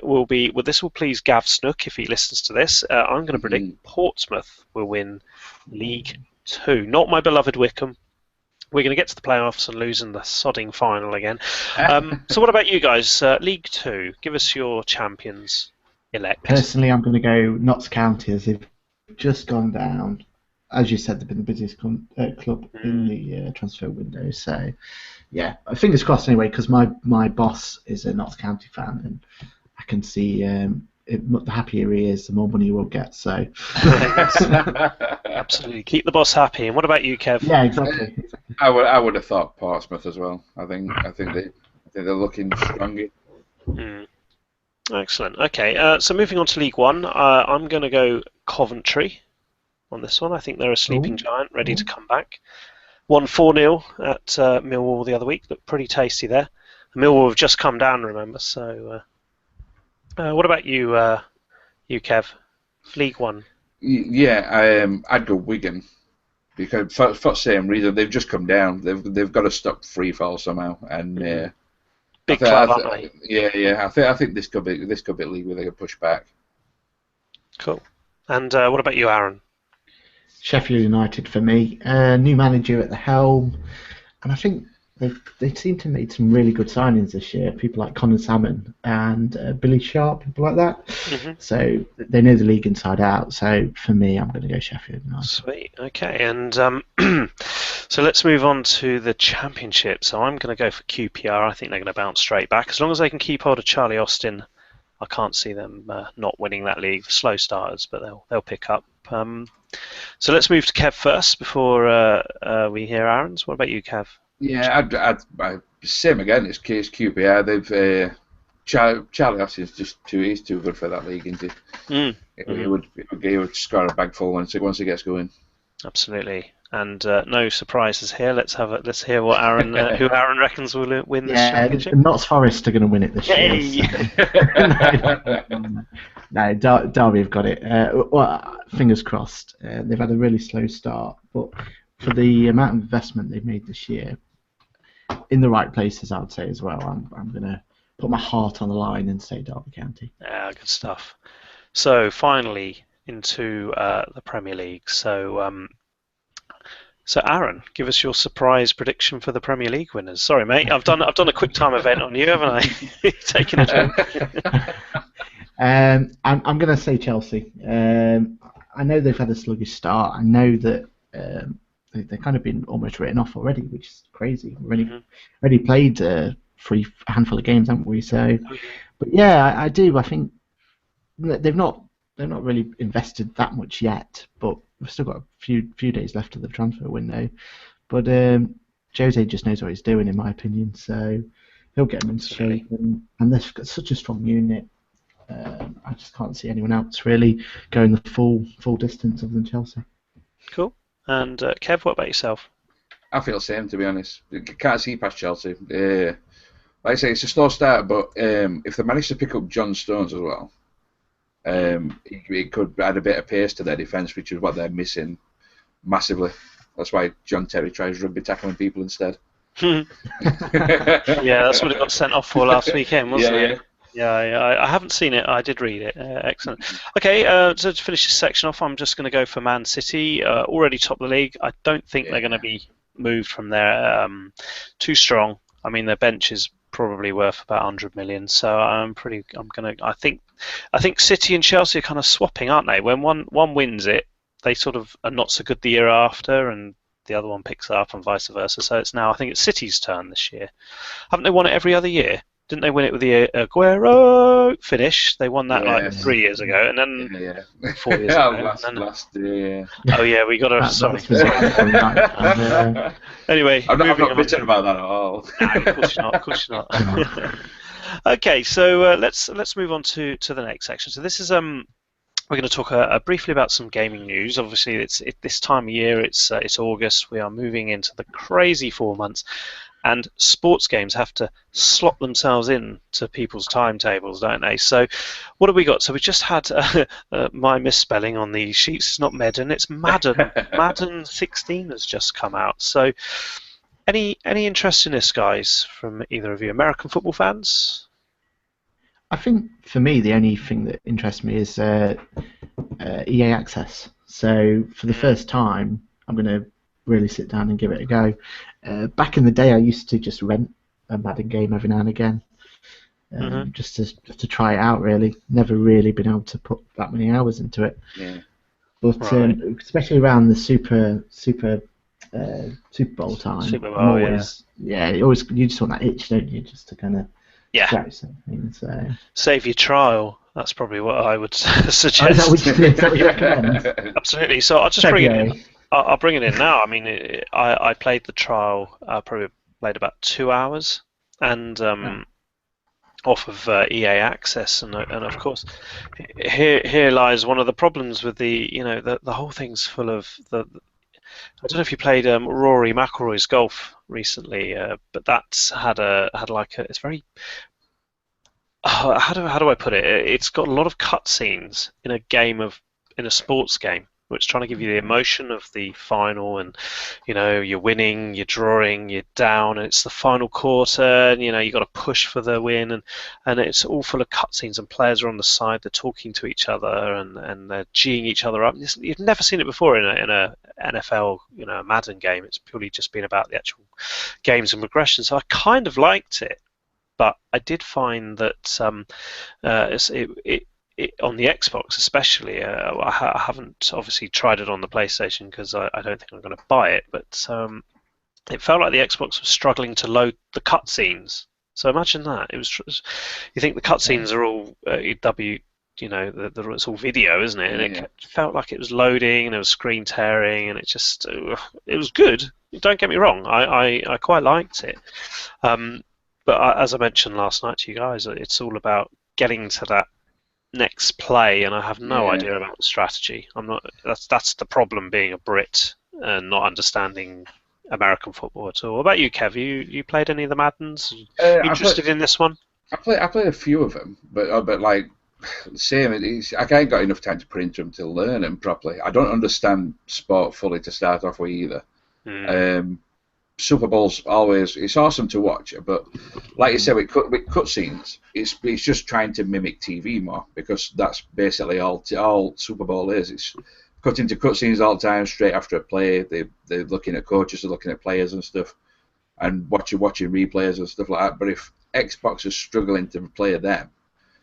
This will please Gav Snook if he listens to this. I'm going to predict Portsmouth will win League Two. Not my beloved Wickham. We're going to get to the playoffs and lose in the sodding final again. So what about you guys? League Two, give us your champions. Elect. Personally, I'm going to go Notts County, as they've just gone down. As you said, they've been the busiest club in the transfer window. So, yeah, fingers crossed anyway, because my boss is a Notts County fan, and I can see the happier he is, the more money he will get. So, absolutely, keep the boss happy. And what about you, Kev? Yeah, exactly. I would have thought Portsmouth as well. I think they're looking stronger. Excellent. Okay, so moving on to League One, I'm going to go Coventry on this one. I think they're a sleeping giant ready to come back. Won 4-0 at Millwall the other week. Looked pretty tasty there. Millwall have just come down, remember. So, what about you, Kev? League One. Yeah, I'd go Wigan because for the same reason they've just come down. They've got to stop free fall somehow, and. Big club, aren't they? Yeah. I think this could be a league where they can push back. Cool. And what about you, Aaron? Sheffield United for me. New manager at the helm, and I think they seem to have made some really good signings this year. People like Connor Salmon and Billy Sharp, people like that. Mm-hmm. So they know the league inside out. So for me, I'm going to go Sheffield United. Sweet. Okay, and so let's move on to the Championship. So I'm going to go for QPR. I think they're going to bounce straight back as long as they can keep hold of Charlie Austin. I can't see them not winning that league. Slow starters, but they'll pick up. So let's move to Kev first before we hear Aaron's. What about you, Kev? Yeah, I'd same again. It's QPR. They've Charlie Austin's he's too good for that league, isn't he? He would score a bag full once he gets going. Absolutely. And no surprises here. Let's hear what who Aaron reckons will win this championship. Notts Forest are going to win it this year. So. No, Derby have got it. Well, fingers crossed. They've had a really slow start, but for the amount of investment they've made this year, in the right places, I would say as well. I'm going to put my heart on the line and say Derby County. Yeah, good stuff. So finally into the Premier League. So Aaron, give us your surprise prediction for the Premier League winners. Sorry, mate, I've done a quick time event on you, haven't I? Taking a joke. I'm going to say Chelsea. I know they've had a sluggish start. I know that they've kind of been almost written off already, which is crazy. We've already played a handful of games, haven't we? So, but yeah, I do. I think they're not really invested that much yet, but we've still got a few days left of the transfer window. But Jose just knows what he's doing, in my opinion. So he'll get them into shape, and they've got such a strong unit. I just can't see anyone else really going the full distance other than Chelsea. Cool. And Kev, what about yourself? I feel the same, to be honest. Can't see past Chelsea. Like I say, it's a slow start, but if they manage to pick up John Stones as well, it could add a bit of pace to their defence, which is what they're missing massively. That's why John Terry tries rugby tackling people instead. Yeah, that's what it got sent off for last weekend, wasn't it? Yeah, I haven't seen it. I did read it. Excellent. Okay, so to finish this section off, I'm just going to go for Man City. Already top of the league. I don't think they're going to be moved from there. Too strong. I mean, their bench is probably worth about 100 million. So I think City and Chelsea are kind of swapping, aren't they? When one wins it, they sort of are not so good the year after, and the other one picks up, and vice versa. So I think it's City's turn this year. Haven't they won it every other year? Didn't they win it with the Aguero finish? They won that like 3 years ago, and then 4 years ago. Last year. Oh yeah, we got to. Sorry. Anyway, I'm not bitter about that at all. No, of course you're not. Okay, so let's move on to the next section. So this is we're going to talk briefly about some gaming news. Obviously, it's this time of year. It's August. We are moving into the crazy 4 months. And sports games have to slot themselves in to people's timetables, don't they? So what have we got? So we just had my misspelling on the sheets. It's not Madden, it's Madden. Madden 16 has just come out. So any interest in this, guys, from either of you? American football fans? I think for me, the only thing that interests me is EA Access. So for the first time, I'm going to really sit down and give it a go. Back in the day, I used to just rent a Madden game every now and again, just to try it out. Really, never really been able to put that many hours into it. Yeah. But especially around the Super Bowl time, Super Bowl, you just want that itch, don't you, just to kind of scratch something. So save your trial. That's probably what I would suggest. Oh, is that what you recommend? Absolutely. So I'll just bring it in. I'll bring it in now. I mean, I played the trial. I probably played about 2 hours, and off of EA Access, and of course, here lies one of the problems with the whole thing's full of the. I don't know if you played Rory McIlroy's golf recently, but that's had it's very. How do I put it? It's got a lot of cutscenes in a sports game. It's trying to give you the emotion of the final, and you're winning, you're drawing, you're down, and it's the final quarter, and you've got to push for the win, and it's all full of cutscenes, and players are on the side, they're talking to each other, and they're geeing each other up. You've never seen it before in a NFL, a Madden game. It's purely just been about the actual games and progression. So I kind of liked it, but I did find that on the Xbox especially, I haven't obviously tried it on the PlayStation because I don't think I'm going to buy it, but it felt like the Xbox was struggling to load the cutscenes. So imagine that. You think the cutscenes are all it's all video, isn't it? And it felt like it was loading, and there was screen tearing, and it was good. Don't get me wrong, I quite liked it. But as I mentioned last night to you guys, it's all about getting to that next play, and I have no idea about the strategy. I'm not. That's the problem being a Brit and not understanding American football at all. What about you, Kev? You played any of the Maddens? Interested in this one? I played a few of them, but like same. I ain't got enough time to put into them to learn them properly. I don't understand sport fully to start off with either. Super Bowl's it's awesome to watch, but like you said, with cutscenes, it's just trying to mimic TV more, because that's basically all Super Bowl is. It's cutting to cutscenes all the time, straight after a play. They're looking at coaches, they're looking at players and stuff, and watching replays and stuff like that. But if Xbox is struggling to play them,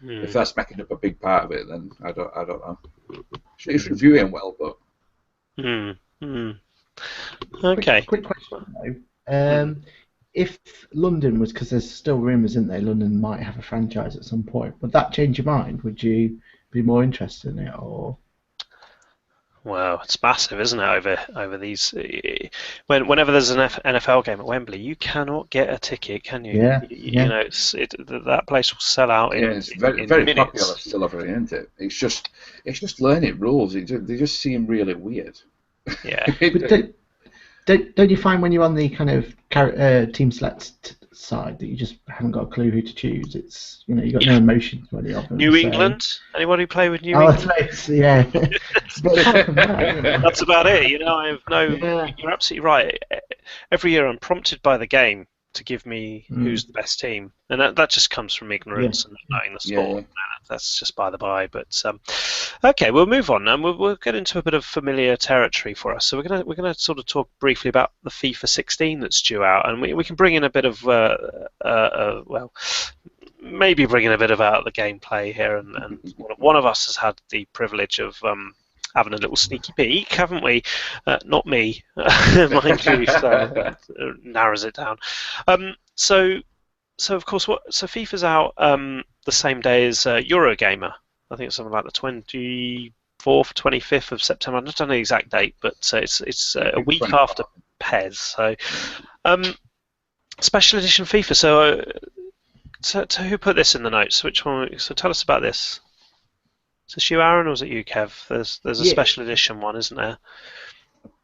if that's making up a big part of it, then I don't know. It's reviewing well, but. Okay. Quick question though. If London was, because there's still rumours, isn't there, London might have a franchise at some point, would that change your mind? Would you be more interested in it, or? Well, it's massive, isn't it? Over these, whenever there's an NFL game at Wembley, you cannot get a ticket, can you? Yeah. That place will sell out in it's very minutes. Popular still over here, isn't it? It's just learning rules. They just seem really weird. Yeah. But don't you find when you're on the kind of team select side that you just haven't got a clue who to choose? It's you've got no emotions when you're New England? Anybody play with New England? Yeah. That's about it. I have no. Yeah. You're absolutely right. Every year I'm prompted by the game to give me who's the best team, and that just comes from ignorance and not knowing the sport. Yeah. That's just by the by. But okay, we'll move on, and we'll get into a bit of familiar territory for us. So we're gonna sort of talk briefly about the FIFA 16 that's due out, and we can bring in a bit of maybe bring in a bit about the gameplay here, and one of us has had the privilege of having a little sneaky peek, haven't we? Not me, mind you, so narrows it down. So of course, FIFA's out the same day as Eurogamer. I think it's something like the 24th, 25th of September. I don't know the exact date, but it's a week after PES. So special edition FIFA. So who put this in the notes? Which one? So tell us about this. Is this you, Aaron, or is it you, Kev? There's a special edition one, isn't there?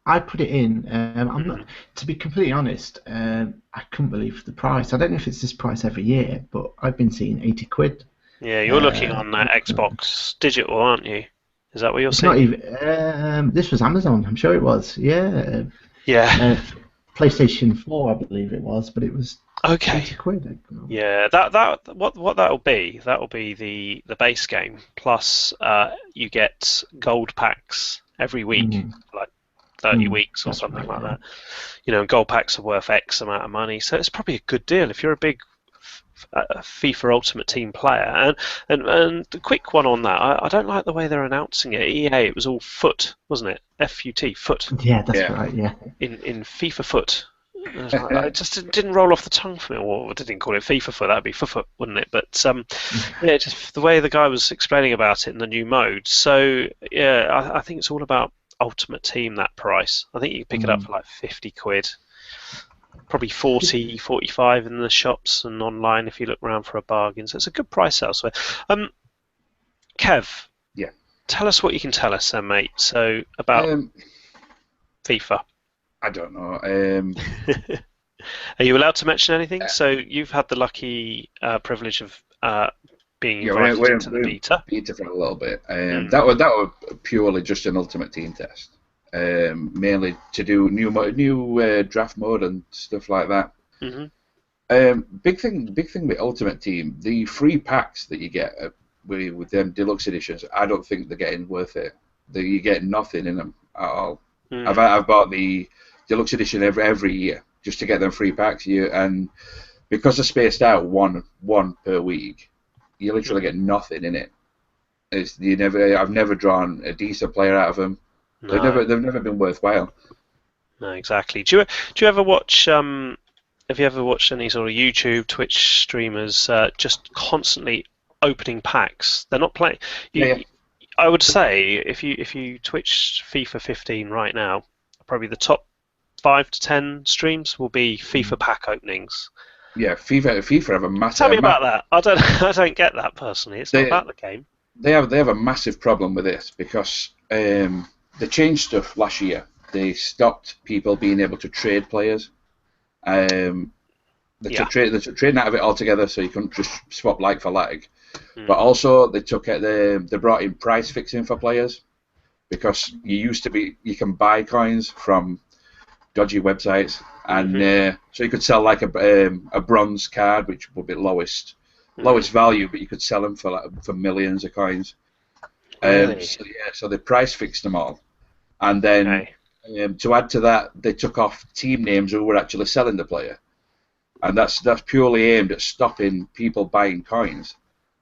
I put it in. I'm not, to be completely honest, I couldn't believe the price. I don't know if it's this price every year, but I've been seeing 80 quid. Yeah, you're looking on Xbox Digital, aren't you? Is that what you're seeing? Not even. This was Amazon. I'm sure it was. Yeah. Yeah. PlayStation 4, I believe it was, but it was. Okay. 80 quid. Yeah, what that'll be the base game plus you get gold packs every week, like 30 weeks or something like that. And gold packs are worth X amount of money, so it's probably a good deal if you're a big FIFA Ultimate Team player. And the quick one on that, I don't like the way they're announcing it. EA, it was all foot, wasn't it? FUT, foot. Yeah, that's right. Yeah. In FIFA foot. It just didn't roll off the tongue for me. Or I didn't call it FIFA foot. That'd be foot, wouldn't it? But yeah, just the way the guy was explaining about it in the new mode. So yeah, I think it's all about Ultimate Team. That price. I think you can pick it up for like 50 quid. Probably 40, 45 in the shops and online if you look around for a bargain. So it's a good price elsewhere. Kev. Yeah. Tell us what you can tell us then, mate. So about FIFA. I don't know. Are you allowed to mention anything? So you've had the lucky privilege of being Yeah, invited into the we're beta. beta for a little bit. That was purely just an ultimate team test, mainly to do new draft mode and stuff like that. Big thing with Ultimate Team, the free packs that you get with them deluxe editions, I don't think they're getting worth it. You get nothing in them at all. I've bought the deluxe edition every year just to get them free packs here, and because they're spaced out one per week, you literally get nothing in it. I've never drawn a decent player out of them. No. They've never been worthwhile. No, exactly. Do you ever watch? Have you ever watched any sort of YouTube, Twitch streamers just constantly opening packs? They're not playing. Yeah. I would say if you Twitch FIFA 15 right now, probably the top 5 to 10 streams will be FIFA pack openings. Yeah, FIFA have a massive. Tell me about that. I don't get that personally. It's not about the game. They have a massive problem with this because they changed stuff last year. They stopped people being able to trade players. They took trading out of it altogether, so you couldn't just swap like for like. But also they brought in price fixing for players because you can buy coins from dodgy websites, and so you could sell like a bronze card, which would be lowest value, but you could sell them for millions of coins. Really? So they price fixed them all, and then to add to that, they took off team names who were actually selling the player, and that's purely aimed at stopping people buying coins.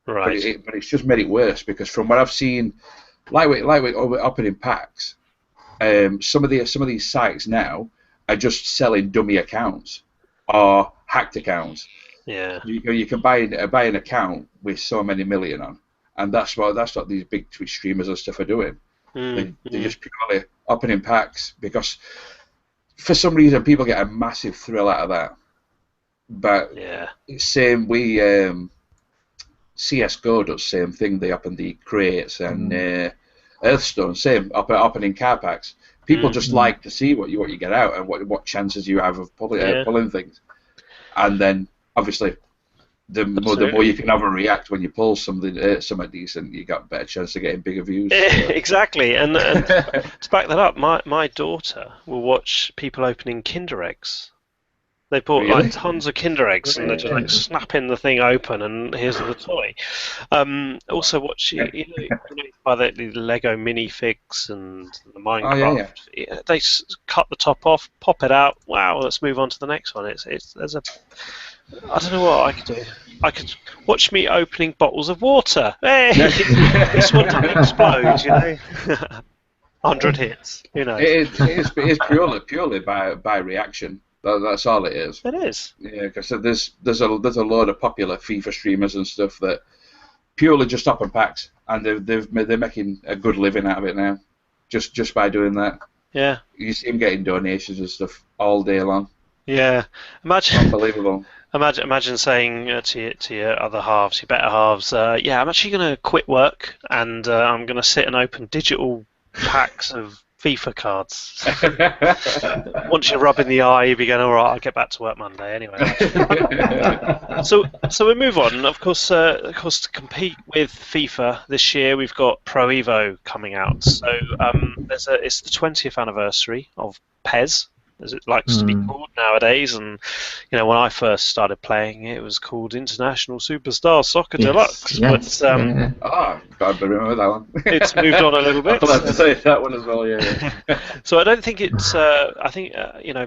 Right. But it's just made it worse because from what I've seen, lightweight opening packs, some of these sites now are just selling dummy accounts or hacked accounts. Yeah. You can buy an account with so many million on, and that's what these big Twitch streamers and stuff are doing. They're just purely opening packs because for some reason people get a massive thrill out of that. But same CS:GO does the same thing. They open the crates and Hearthstone same opening card packs. People just like to see what you get out and what chances you have of pulling things. And then obviously the more you can overreact when you pull something decent, you got a better chance of getting bigger views. Exactly, and to back that up, my daughter will watch people opening Kinder eggs. They bought like tons of Kinder eggs, and they're just like snapping the thing open, and here's the toy. Also, watch by the Lego minifigs and the Minecraft. They cut the top off, pop it out. Wow, let's move on to the next one. I don't know what I could do. I could watch me opening bottles of water. Hey, this one didn't explode, 100 hits. Who knows? It is purely by reaction. That's all it is. It is. Yeah, because there's a load of popular FIFA streamers and stuff that purely just open packs, and they're making a good living out of it now, just by doing that. Yeah. You see them getting donations and stuff all day long. Yeah. Unbelievable. Imagine saying to your other halves, your better halves, I'm actually going to quit work and I'm going to sit and open digital packs of FIFA cards. Once you're rubbing the eye, you'll be going, all right, I'll get back to work Monday anyway. So we move on. Of course, to compete with FIFA this year, we've got Pro Evo coming out. So it's the 20th anniversary of PES, as it likes to be called nowadays. And when I first started playing, it was called International Superstar Soccer Deluxe. Yes. But I remember that one. It's moved on a little bit. I'll have to say that one as well. Yeah. So I don't think it's. I think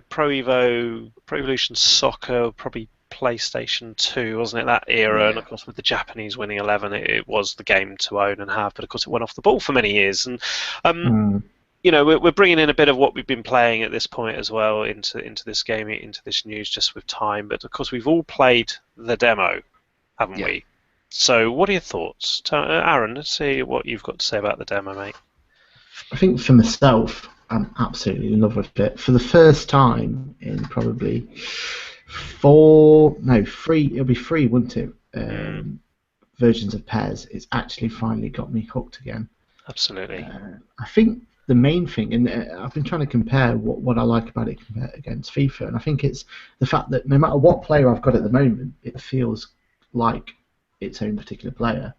Pro Evolution Soccer, probably PlayStation 2, wasn't it, that era? Yeah. And of course with the Japanese winning 11, it was the game to own and have. But of course it went off the ball for many years. And we're bringing in a bit of what we've been playing at this point as well into this game, into this news, just with time. But of course, we've all played the demo, haven't we? So, what are your thoughts, Aaron? Let's see what you've got to say about the demo, mate. I think for myself, I'm absolutely in love with it. For the first time in probably 3, it'll be 3, wouldn't it? Versions of PES. It's actually finally got me hooked again. Absolutely. I think the main thing, and I've been trying to compare what I like about it against FIFA, and I think it's the fact that no matter what player I've got at the moment, it feels like its own particular player.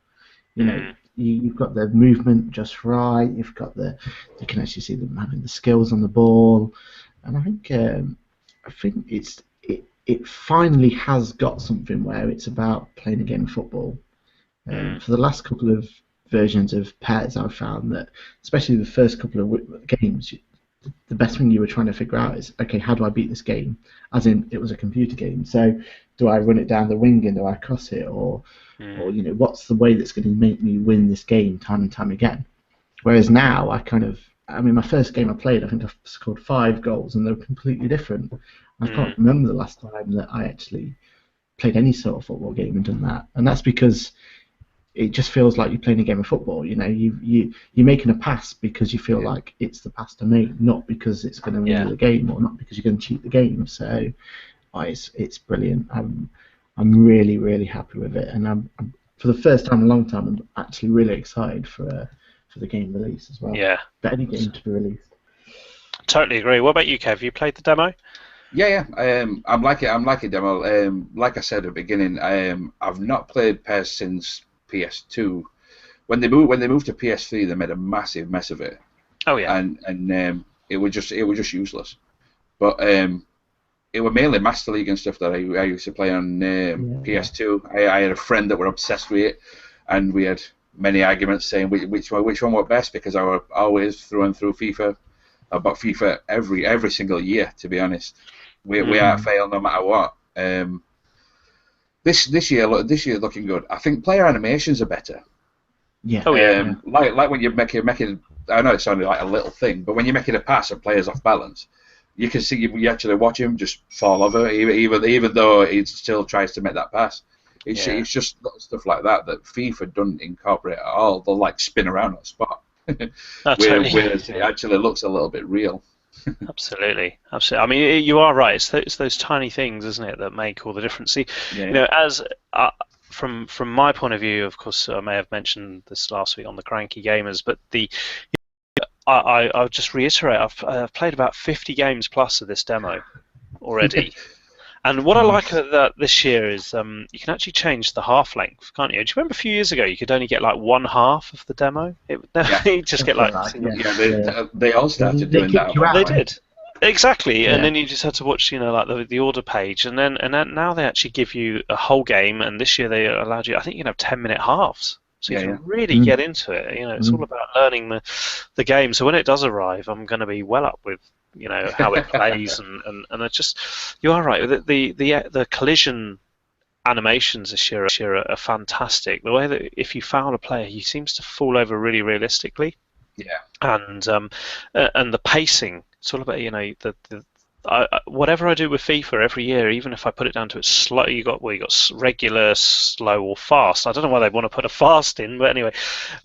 You know, you've got the movement just right. You've got you can actually see them having the skills on the ball, and I think it finally has got something where it's about playing a game of football. For the last couple of versions of PES, I've found that, especially the first couple of games, the best thing you were trying to figure out is, okay, how do I beat this game? As in, it was a computer game. So, do I run it down the wing and do I cross it, or you know, what's the way that's going to make me win this game time and time again? Whereas now, I mean, my first game I played, I think I scored 5 goals, and they were completely different. I can't remember the last time that I actually played any sort of football game and done that, and that's because it just feels like you're playing a game of football. You know, you're making a pass because you feel like it's the pass to make, not because it's going to win the game, or not because you're going to cheat the game. So, it's brilliant. I'm really, really happy with it, and I'm for the first time in a long time, I'm actually really excited for the game release as well. Yeah. For any game to be released. Totally agree. What about you, Kev? Have you played the demo? Yeah. I'm like a demo. Like I said at the beginning, I've not played PES since PS2. When they moved to PS3, they made a massive mess of it. Oh yeah. And it was just useless. But it was mainly Master League and stuff that I used to play on PS2. I had a friend that were obsessed with it, and we had many arguments saying which one worked best, because I were always through and through FIFA. I bought FIFA every single year, to be honest. We are fail no matter what. This year looking good. I think player animations are better. Yeah. Oh yeah. Like when you're making. I know it sounded like a little thing, but when you're making a pass and player's off balance, you can see you actually watch him just fall over, even though he still tries to make that pass. It's just little stuff like that FIFA doesn't incorporate at all. They'll like spin around on the spot, whereas it actually looks a little bit real. Absolutely. I mean, you are right. It's those tiny things, isn't it, that make all the difference. See, you know, as from my point of view, of course, I may have mentioned this last week on the Cranky Gamers, but I'll just reiterate, I've played about 50 games plus of this demo already. And what I like that this year is you can actually change the half length, can't you? Do you remember a few years ago you could only get like one half of the demo? You just get like they all started doing that. They did. Exactly, and then you just had to watch, you know, like the order page, and then now they actually give you a whole game, and this year they allowed you, I think you can have 10-minute halves, so you can really get into it. You know, it's all about learning the game. So when it does arrive, I'm going to be well up with, you know, how it plays, and it just, you are right. The collision animations this year are fantastic. The way that if you foul a player, he seems to fall over really realistically. Yeah. And the pacing. It's all about, you know, whatever I do with FIFA every year, even if I put it down to its slow, you got regular, slow, or fast. I don't know why they want to put a fast in, but anyway,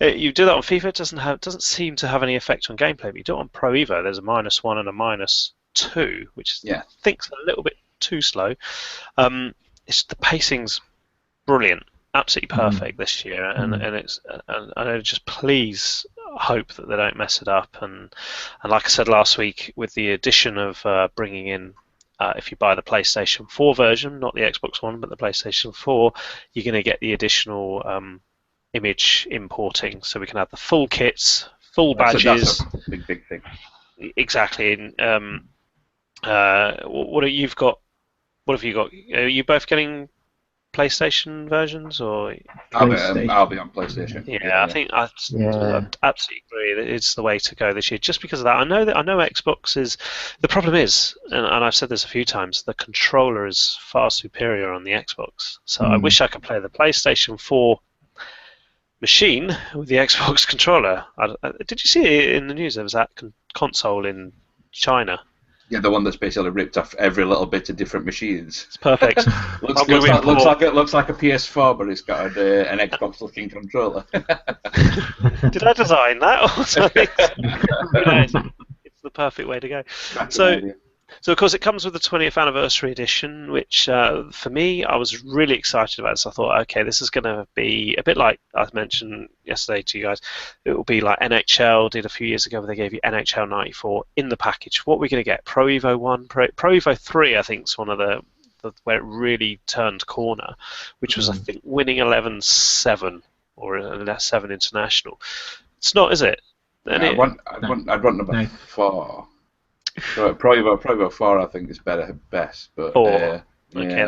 you do that on FIFA. It doesn't seem to have any effect on gameplay. But you do it on Pro Evo. There's a -1 and a -2, which I think's a little bit too slow. It's the pacing's brilliant, absolutely perfect this year, and I just please hope that they don't mess it up. And like I said last week, with the addition of bringing in, if you buy the PlayStation 4 version, not the Xbox One, but the PlayStation 4, you're going to get the additional image importing, so we can have the full kits, full badges. That's a big thing. Exactly. And, what have you got? Are you both getting PlayStation versions, or I'll be on PlayStation. I think I absolutely agree. It's the way to go this year, just because of that. I know Xbox is. The problem is, and I've said this a few times, the controller is far superior on the Xbox. So I wish I could play the PlayStation 4 machine with the Xbox controller. Did you see it in the news? There was that console in China. Yeah, the one that's basically ripped off every little bit of different machines. It's perfect. looks like a PS4, but it's got an Xbox-looking controller. Did I design that or something? It's the perfect way to go. So of course it comes with the 20th anniversary edition, which for me I was really excited about. So I thought, okay, this is going to be a bit like I mentioned yesterday to you guys. It will be like NHL did a few years ago, where they gave you NHL 94 in the package. What are we going to get? Pro Evo 1, Pro Evo 3, I think is one of the where it really turned corner, which was I think winning 11-7 or 11-7 international. It's not, is it? And I'd want number 4. Pro Evo 4 I think is best, but 4. Okay,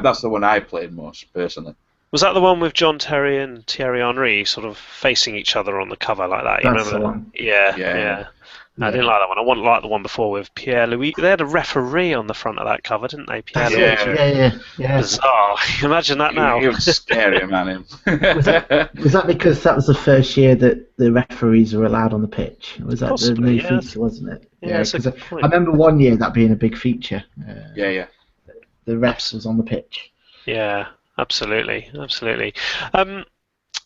that's the one I played most personally. Was that the one with John Terry and Thierry Henry sort of facing each other on the cover like that? You That's remember the one. Yeah. I didn't like that one. I want like the one before with Pierre Louis. They had a referee on the front of that cover, didn't they? Pierre Louis. Yeah. Bizarre. Imagine that now. He was scary, man. Was that because that was the first year that the referees were allowed on the pitch? Was that Possibly, the new feature, wasn't it? Yeah, because I remember one year that being a big feature. Yeah. The refs was on the pitch. Yeah, absolutely.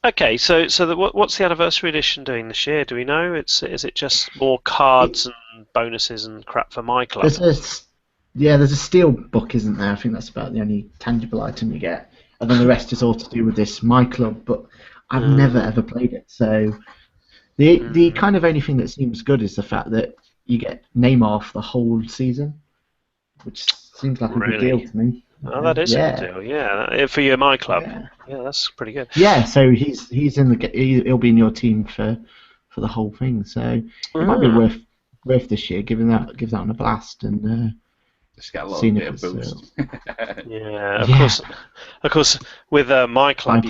Okay, so what's the anniversary edition doing this year? Do we know? Is it just more cards and bonuses and crap for my club? There's a steel book, isn't there? I think that's about the only tangible item you get, and then the rest is all to do with this My Club. But I've never ever played it, so the kind of only thing that seems good is the fact that you get Neymar for the whole season, which seems like a good deal to me. Oh, that is a good deal. Yeah, for your My Club. Yeah, that's pretty good. Yeah, so he's in he'll be in your team for the whole thing. So it might be worth this year, give that one a blast and just get a little bit of boost. Of course, with My Club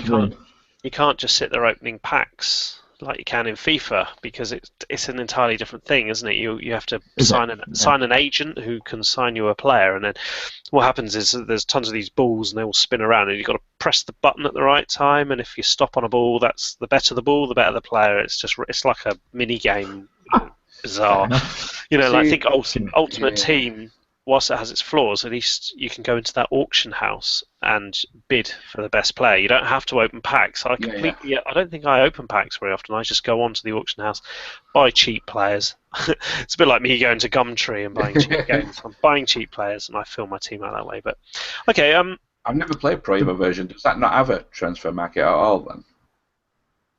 you can't just sit there opening packs like you can in FIFA, because it's an entirely different thing, isn't it? You have to sign an agent who can sign you a player, and then what happens is there's tons of these balls and they all spin around, and you've got to press the button at the right time, and if you stop on a ball, that's the better the ball, the better the player. It's like a mini game. Bizarre. I think Ultimate Team, whilst it has its flaws, at least you can go into that auction house and bid for the best player. You don't have to open packs. I don't think I open packs very often. I just go onto the auction house, buy cheap players. It's a bit like me going to Gumtree and buying cheap games. I'm buying cheap players and I fill my team out that way. But okay, I've never played Pro Evo version. Does that not have a transfer market at all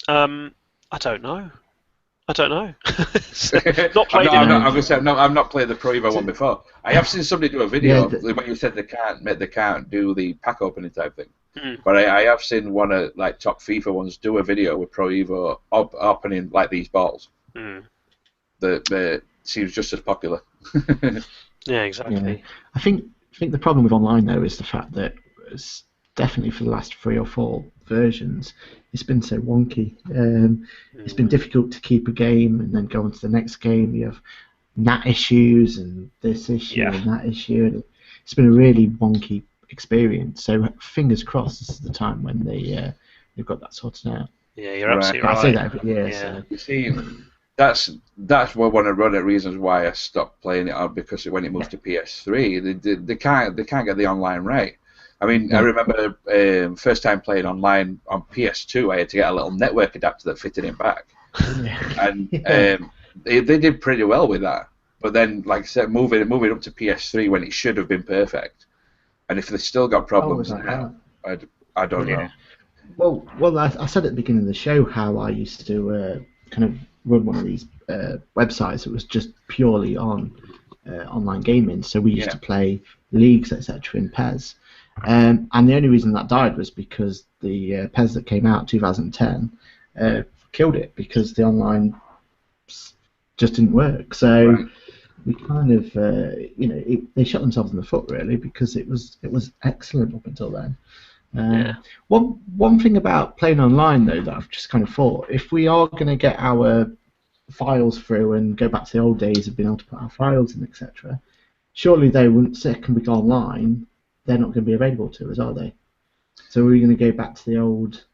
then? I don't know. Not played I've not played the Pro Evo one before. I have seen somebody do a video when you said they can't do the pack opening type thing. But I have seen one of like top FIFA ones do a video with Pro Evo opening like these balls. That seems just as popular. Yeah, exactly. Yeah. I think the problem with online though is the fact that it's definitely for the last 3 or 4 versions, it's been so wonky. It's been difficult to keep a game and then go on to the next game. You have NAT issues and this issue and that issue. And it's been a really wonky experience. So fingers crossed this is the time when they've got that sorted out. Yeah, you're absolutely right. I say that every year. Yeah. So. You see, that's one of the reasons why I stopped playing it, because when it moved to PS3, they can't get the online right. I mean, I remember first time playing online on PS2, I had to get a little network adapter that fitted it back, and they did pretty well with that. But then, like I said, moving up to PS3 when it should have been perfect, and if they've still got problems now, I don't know. Well, I said at the beginning of the show how I used to kind of run one of these websites that was just purely on online gaming. So we used to play leagues, etc. in PES. And the only reason that died was because the PES that came out 2010 killed it, because the online just didn't work. So we kind of, they shot themselves in the foot really, because it was excellent up until then. One thing about playing online though that I've just kind of thought, if we are going to get our files through and go back to the old days of being able to put our files in, etc., surely they wouldn't say, can we go online? They're not going to be available to us, are they? So we're going to go back to the old,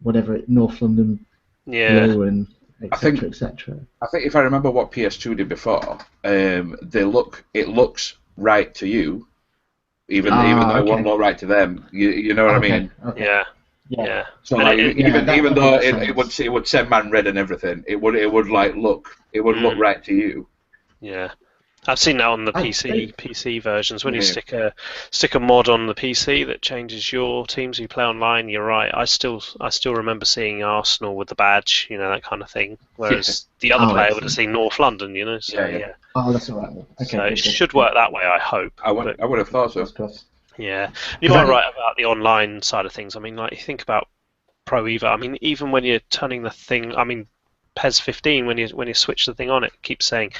whatever, North London, and etc. etc. I think if I remember what PS2 did before, it looks right to you, even though it won't look right to them. You know what I mean? Okay. Yeah. So like, even though it would send man red and everything, it would look right to you. Yeah. I've seen that on the PC versions. When you stick a mod on the PC that changes your teams you play online, you're right. I still remember seeing Arsenal with the badge, that kind of thing. Whereas the other player would have seen North London, So yeah. Oh, that's all right. Okay, so it should work that way, I hope. I would have thought so. Yeah, you are right about the online side of things. I mean, like you think about Pro Evo. I mean, even when you're turning the thing, I mean, PES 15, when you switch the thing on, it keeps saying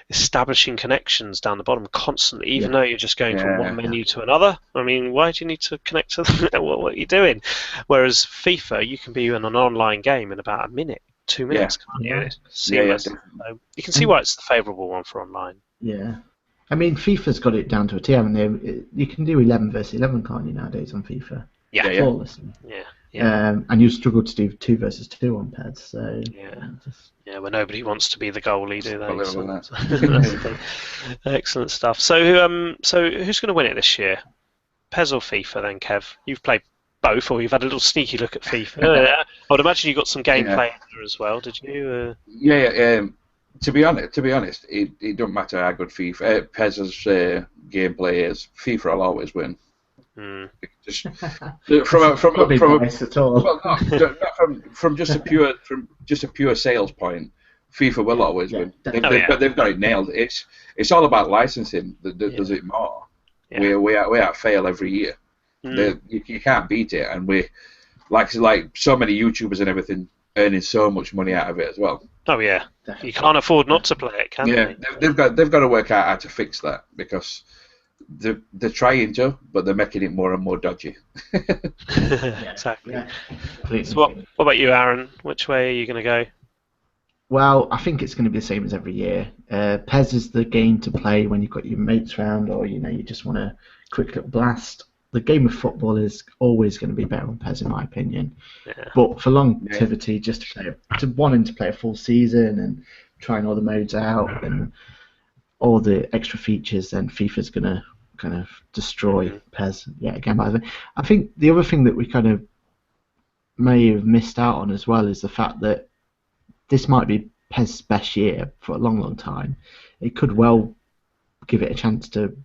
establishing connections down the bottom constantly, even though you're just going from one menu to another. I mean, why do you need to connect to them? What are you doing? Whereas FIFA, you can be in an online game in about a minute, 2 minutes, can't you? It's seamless. So you can see why it's the favourable one for online. Yeah. I mean, FIFA's got it down to a T, haven't they? You can do 11 versus 11, can't you, nowadays on FIFA? Yeah. Flawlessly. Yeah. And you struggle to do 2 versus 2 on PES, so... Yeah, where nobody wants to be the goalie, do they? So, that's the thing. Excellent stuff. So who's going to win it this year? PES or FIFA then, Kev? You've played both, or you've had a little sneaky look at FIFA. I would imagine you got some gameplay in there as well, did you? To be honest, it don't matter how good PES's gameplay is. FIFA will always win. Just from just a pure sales point, FIFA will always win. They've got it nailed. It's all about licensing that does it more. Yeah. We out fail every year. You can't beat it, and we like so many YouTubers and everything earning so much money out of it as well. Oh yeah, definitely. You can't afford not to play it, can they? Yeah, they've got to work out how to fix that because. They're trying to, but they're making it more and more dodgy. Exactly. Yeah. So what about you, Aaron? Which way are you going to go? Well, I think it's going to be the same as every year. PES is the game to play when you've got your mates round, or you just want a quick little blast. The game of football is always going to be better on PES, in my opinion. Yeah. But for longevity, just wanting to play a full season and trying all the modes out and all the extra features, then FIFA's going to kind of destroy PES yet again. But I think the other thing that we kind of may have missed out on as well is the fact that this might be PES's best year for a long, long time. It could well give it a chance to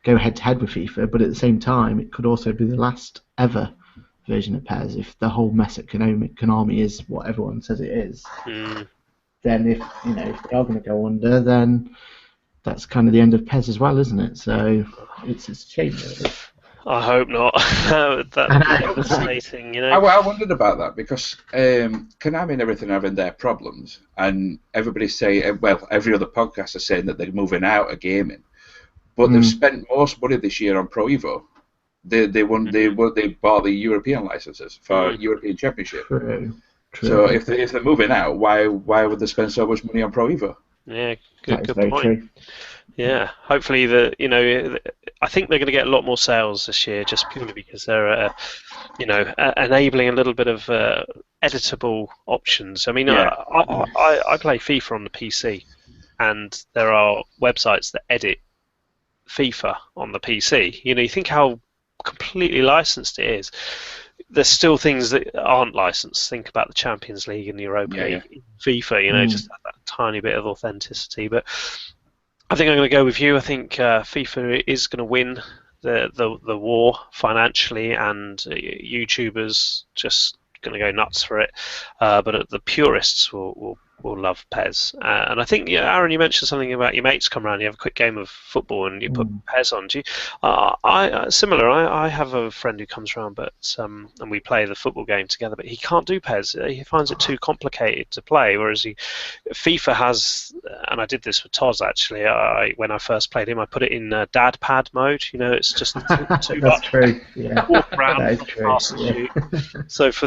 go head-to-head with FIFA, but at the same time, it could also be the last ever version of PES. If the whole mess at Konami is what everyone says it is, then if they are going to go under, then that's kind of the end of PES as well, isn't it? So it's a shame, really. I hope not. That'd be devastating, I wondered about that because Konami and everything are having their problems, and everybody's saying, well, every other podcast is saying that they're moving out of gaming, but they've spent most money this year on Pro Evo. They bought the European licenses for European Championship. True. So if they're moving out, why would they spend so much money on Pro Evo? Yeah, good point. True. Yeah, hopefully I think they're going to get a lot more sales this year, just purely because they're, enabling a little bit of editable options. I mean, I play FIFA on the PC, and there are websites that edit FIFA on the PC. You think how completely licensed it is. There's still things that aren't licensed. Think about the Champions League and the Europa League. FIFA, just that tiny bit of authenticity. But I think I'm going to go with you. I think FIFA is going to win the war financially, and YouTubers just going to go nuts for it. But the purists will love PES. And I think, Aaron, you mentioned something about your mates come around, you have a quick game of football and you put PES on. Do you, I have a friend who comes around, but and we play the football game together, but he can't do PES. He finds it too complicated to play, whereas FIFA has, and I did this with Toz actually, when I first played him, I put it in dad pad mode. It's just too That's true. Yeah. Walk around, that is true. pass and shoot. So if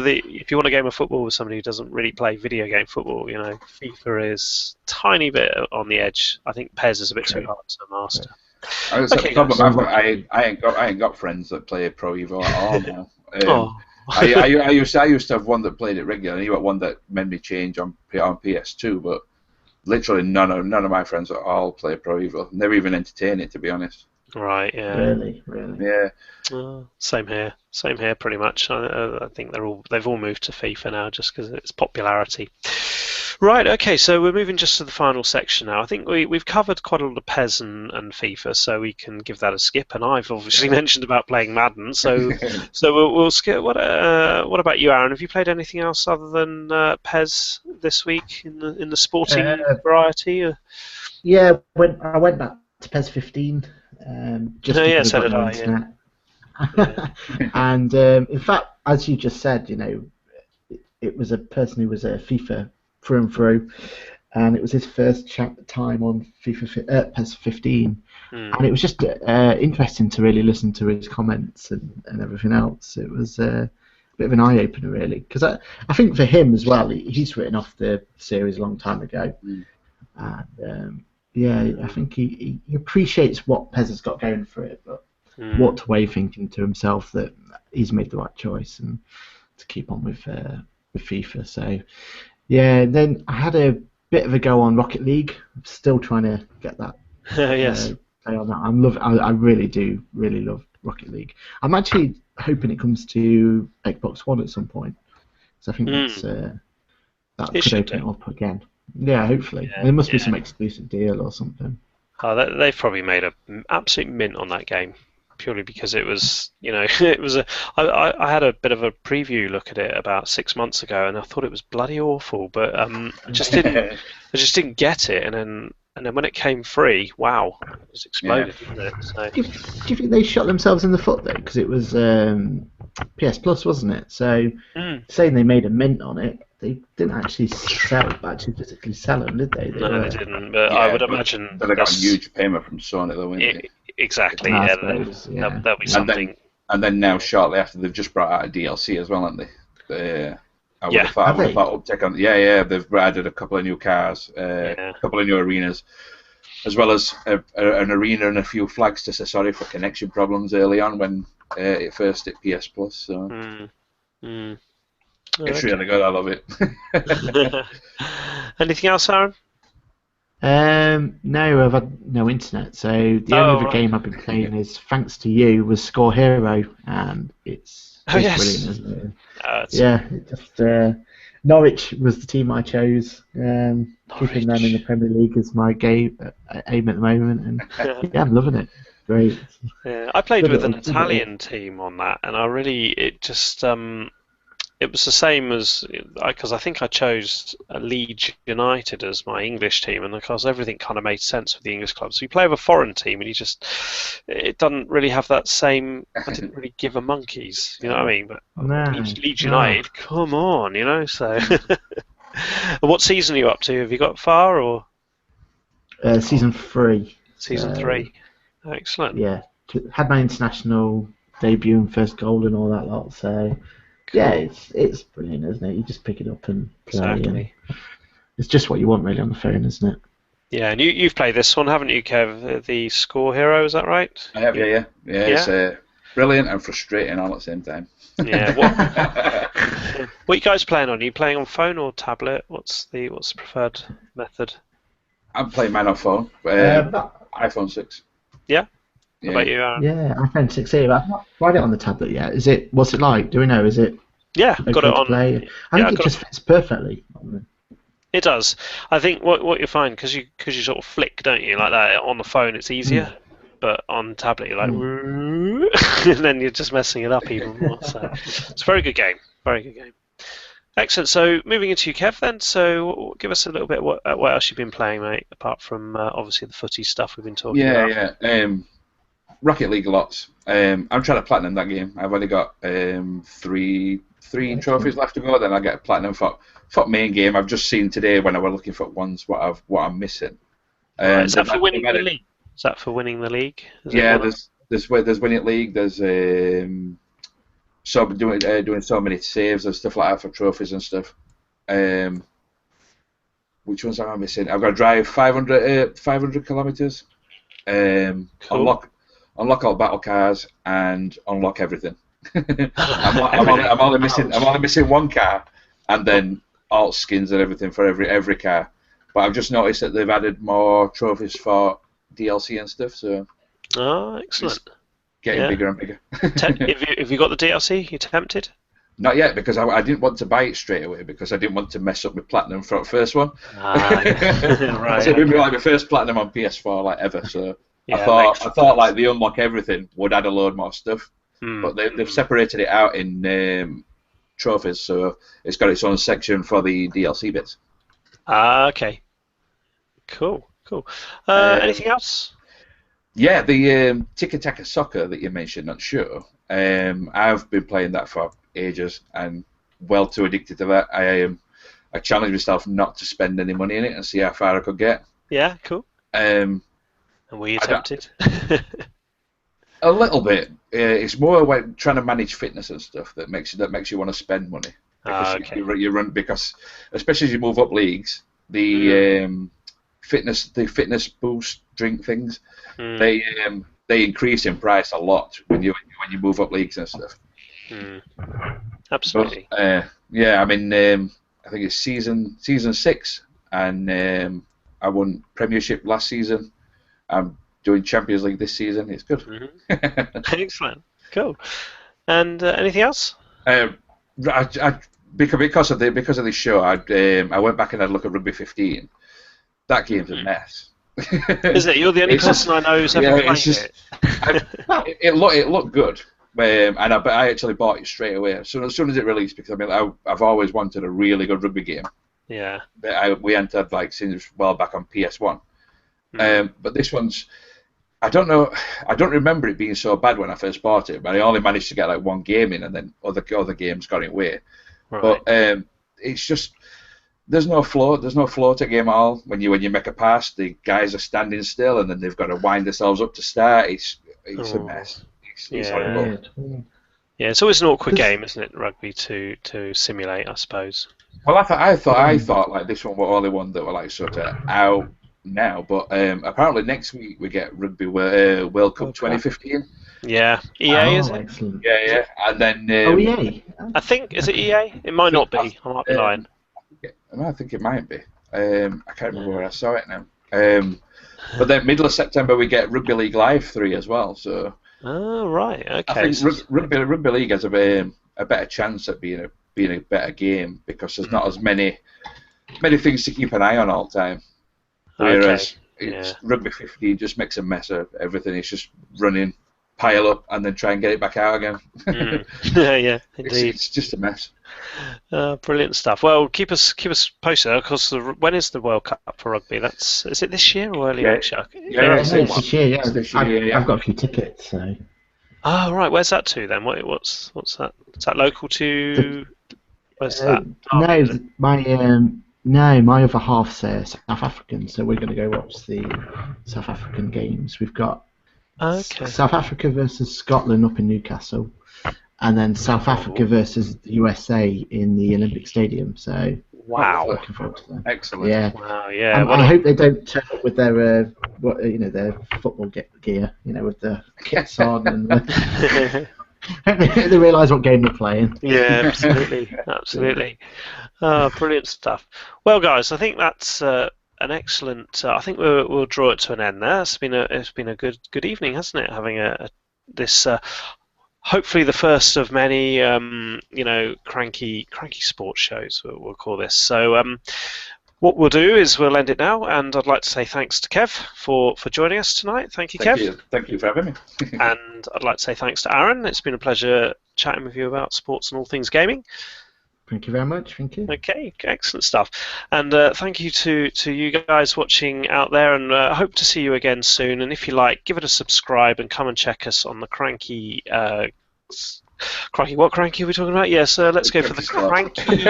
you want a game of football with somebody who doesn't really play video game football, FIFA is a tiny bit on the edge. I think PES is a bit too hard to master. I ain't got friends that play Pro Evo at all now. I used to have one that played it regularly. You got one that made me change on PS2, but literally none of my friends at all play Pro Evo. Never even entertain it, to be honest. Right. Yeah. Really. Yeah. Same here. Same here, pretty much. I think they've all moved to FIFA now just because of its popularity. Right. Okay. So we're moving just to the final section now. I think we've covered quite a lot of PES and FIFA, so we can give that a skip. And I've obviously mentioned about playing Madden, so we'll skip. What about you, Aaron? Have you played anything else other than PES this week in the sporting variety? Yeah, when I went back to PES 15, just Oh, yeah, because so I've got did no I. internet. Yeah. And in fact, as you just said, it was a person who was a FIFA through and through, and it was his first time on PES 15, and it was just interesting to really listen to his comments and everything else. It was a bit of an eye opener, really, because I think for him as well, he's written off the series a long time ago, and yeah, I think he appreciates what PES has got going for it, but walked away thinking to himself that he's made the right choice and to keep on with FIFA. So yeah, then I had a bit of a go on Rocket League. I'm still trying to get that. Yes. Play on that. I really do really love Rocket League. I'm actually hoping it comes to Xbox One at some point. So I think that could open it up again. Yeah, hopefully. Yeah, there must be some exclusive deal or something. Oh, they've probably made an absolute mint on that game, purely because it was, it was I had a bit of a preview look at it about 6 months ago, and I thought it was bloody awful, but I just didn't get it, and then when it came free, wow, it just exploded, didn't it? So, do you think they shot themselves in the foot though? Because it was PS Plus, wasn't it? So saying they made a mint on it, they didn't actually physically sell them, did they? They didn't. But I would imagine they got a huge payment from Sony, though, wouldn't they? Exactly. There'll be something. And then now, shortly after, they've just brought out a DLC as well, haven't they? I would have thought uptake on. Yeah, they've added a couple of new cars, a couple of new arenas, as well as an arena and a few flags to say sorry for connection problems early on when it first hit PS Plus. So. It's really good. I love it. Anything else, Aaron? No, I've had no internet. So the only other game I've been playing is, thanks to you, was Score Hero, and it's brilliant, isn't it? Norwich was the team I chose. Keeping them in the Premier League is my aim at the moment, and I'm loving it. Great. Yeah, I played with an Italian team on that, and it was the same as, because I think I chose Leeds United as my English team, and of course everything kind of made sense with the English clubs. So you play with a foreign team, and it doesn't really have that same. I didn't really give a monkeys, you know what I mean? But Leeds United, come on, So, what season are you up to? Have you got far or? Season 3. Season 3. Excellent. Yeah, had my international debut and first goal and all that lot. So. Cool. Yeah, it's brilliant, isn't it? You just pick it up and play. Exactly. And it's just what you want, really, on the phone, isn't it? Yeah, and you've played this one, haven't you, Kev? The Score Hero, is that right? I have, yeah. It's brilliant and frustrating all at the same time. Yeah. What are you guys playing on? Are you playing on phone or tablet? What's the preferred method? I'm playing mine on phone. iPhone 6. Yeah. How about you, Aaron? Yeah, iPhone 6. I've not tried it on the tablet yet. What's it like? Do we know? Is it? Yeah, got it on. Play? I think it just fits perfectly. It does. I think what you find, because you sort of flick, don't you, like that on the phone, it's easier, but on tablet you're like, and then you're just messing it up even more. So it's a very good game. Very good game. Excellent. So moving into you, Kev, then. So give us a little bit what else you've been playing, mate, apart from obviously the footy stuff we've been talking about. Yeah. Rocket League lots. I'm trying to platinum that game. I've only got three trophies left to go. Then I get a platinum for main game. I've just seen today when I was looking for ones what I'm missing. Is that for winning the league? Is that for winning the league? There's winning league. There's doing so many saves and stuff like that for trophies and stuff. Which ones am I missing? I've got to drive 500 kilometers. Cool. Unlock all battle cars and unlock everything. I'm only missing one car, and then all skins and everything for every car. But I've just noticed that they've added more trophies for DLC and stuff. So Oh, excellent. Getting bigger and bigger. Have you got the DLC? You tempted? Not yet, because I didn't want to buy it straight away, because I didn't want to mess up my platinum for the first one. Right. So it would be like my first platinum on PS4 like ever. So Yeah, I thought like the unlock everything would add a load more stuff, but they've separated it out in trophies, so it's got its own section for the DLC bits. Okay. Cool. Anything else? Yeah, the Tiki Taka Soccer that you mentioned on show. I've been playing that for ages and well too addicted to that. I challenged myself not to spend any money in it and see how far I could get. Yeah, cool. And were you tempted? A little bit. It's more when trying to manage fitness and stuff that makes you want to spend money. Because you run, because especially as you move up leagues, the fitness boost drink things, they increase in price a lot when you move up leagues and stuff. Absolutely. But, yeah, I mean, I think it's season 6, and I won Premiership last season. I'm doing Champions League this season. It's good. Excellent. Cool. And anything else? Because of this show, I went back and had a look at Rugby 15. That game's a mess. Is it? You're the only person I know who's ever played it. It looked good, and I actually bought it straight away as soon as it released, because I mean I've always wanted a really good rugby game. Yeah. That we entered like since well back on PS1. But this one's, I don't remember it being so bad when I first bought it, but I only managed to get like one game in, and then other games got in way. Right. But it's just there's no flow to the game at all. When you make a pass, the guys are standing still, and then they've got to wind themselves up to start. It's a mess. It's horrible. Yeah, it's always an awkward game, isn't it? Rugby to simulate, I suppose. Well, I thought like this one were only one that were like sort of out now, but apparently next week we get Rugby World Cup 2015. Yeah, EA is it? Excellent. Yeah, and then EA. I think, is it EA? It might not be. I might be lying. I think it might be. I can't remember where I saw it now. But then middle of September we get Rugby League Live 3 as well. So. Oh right, okay. I think Rugby League has a better chance at being a better game, because there's not as many things to keep an eye on all the time. Whereas Rugby 15 just makes a mess of everything. It's just running, pile up, and then try and get it back out again. Yeah, indeed. It's just a mess. Brilliant stuff. Well, keep us posted. Of course, when is the World Cup for rugby? Is it this year or early next year? It's this year. Yeah, I've got a few tickets. So. Oh right, where's that to then? What's that? Is that local to? Where's that? No, my other half's South African, so we're going to go watch the South African games. We've got South Africa versus Scotland up in Newcastle, and then South Africa versus the USA in the Olympic Stadium. So wow, looking forward to that. Excellent. Yeah. Wow. Yeah. I hope they don't turn up with their their football gear, with the kits on and. They realise what game they're playing. Yeah, absolutely. Brilliant stuff. Well, guys, I think that's an excellent. I think we'll draw it to an end there. It's been a good evening, hasn't it? Having this hopefully the first of many cranky sports shows. We'll call this. So what we'll do is we'll end it now, and I'd like to say thanks to Kev for joining us tonight. Thank you, Kev. Thank you for having me. And I'd like to say thanks to Aaron. It's been a pleasure chatting with you about sports and all things gaming. Thank you very much. Thank you. Okay, excellent stuff. And thank you to you guys watching out there, and hope to see you again soon. And if you like, give it a subscribe and come and check us on the Cranky. What Cranky are we talking about? Yes, let's go for the Cranky.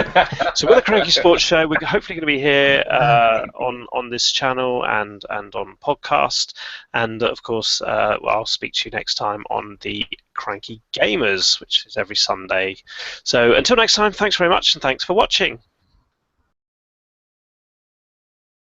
So with the Cranky Sports Show, we're hopefully going to be here on this channel and on podcast, and of course, I'll speak to you next time on the Cranky Gamers, which is every Sunday. So until next time, thanks very much, and thanks for watching.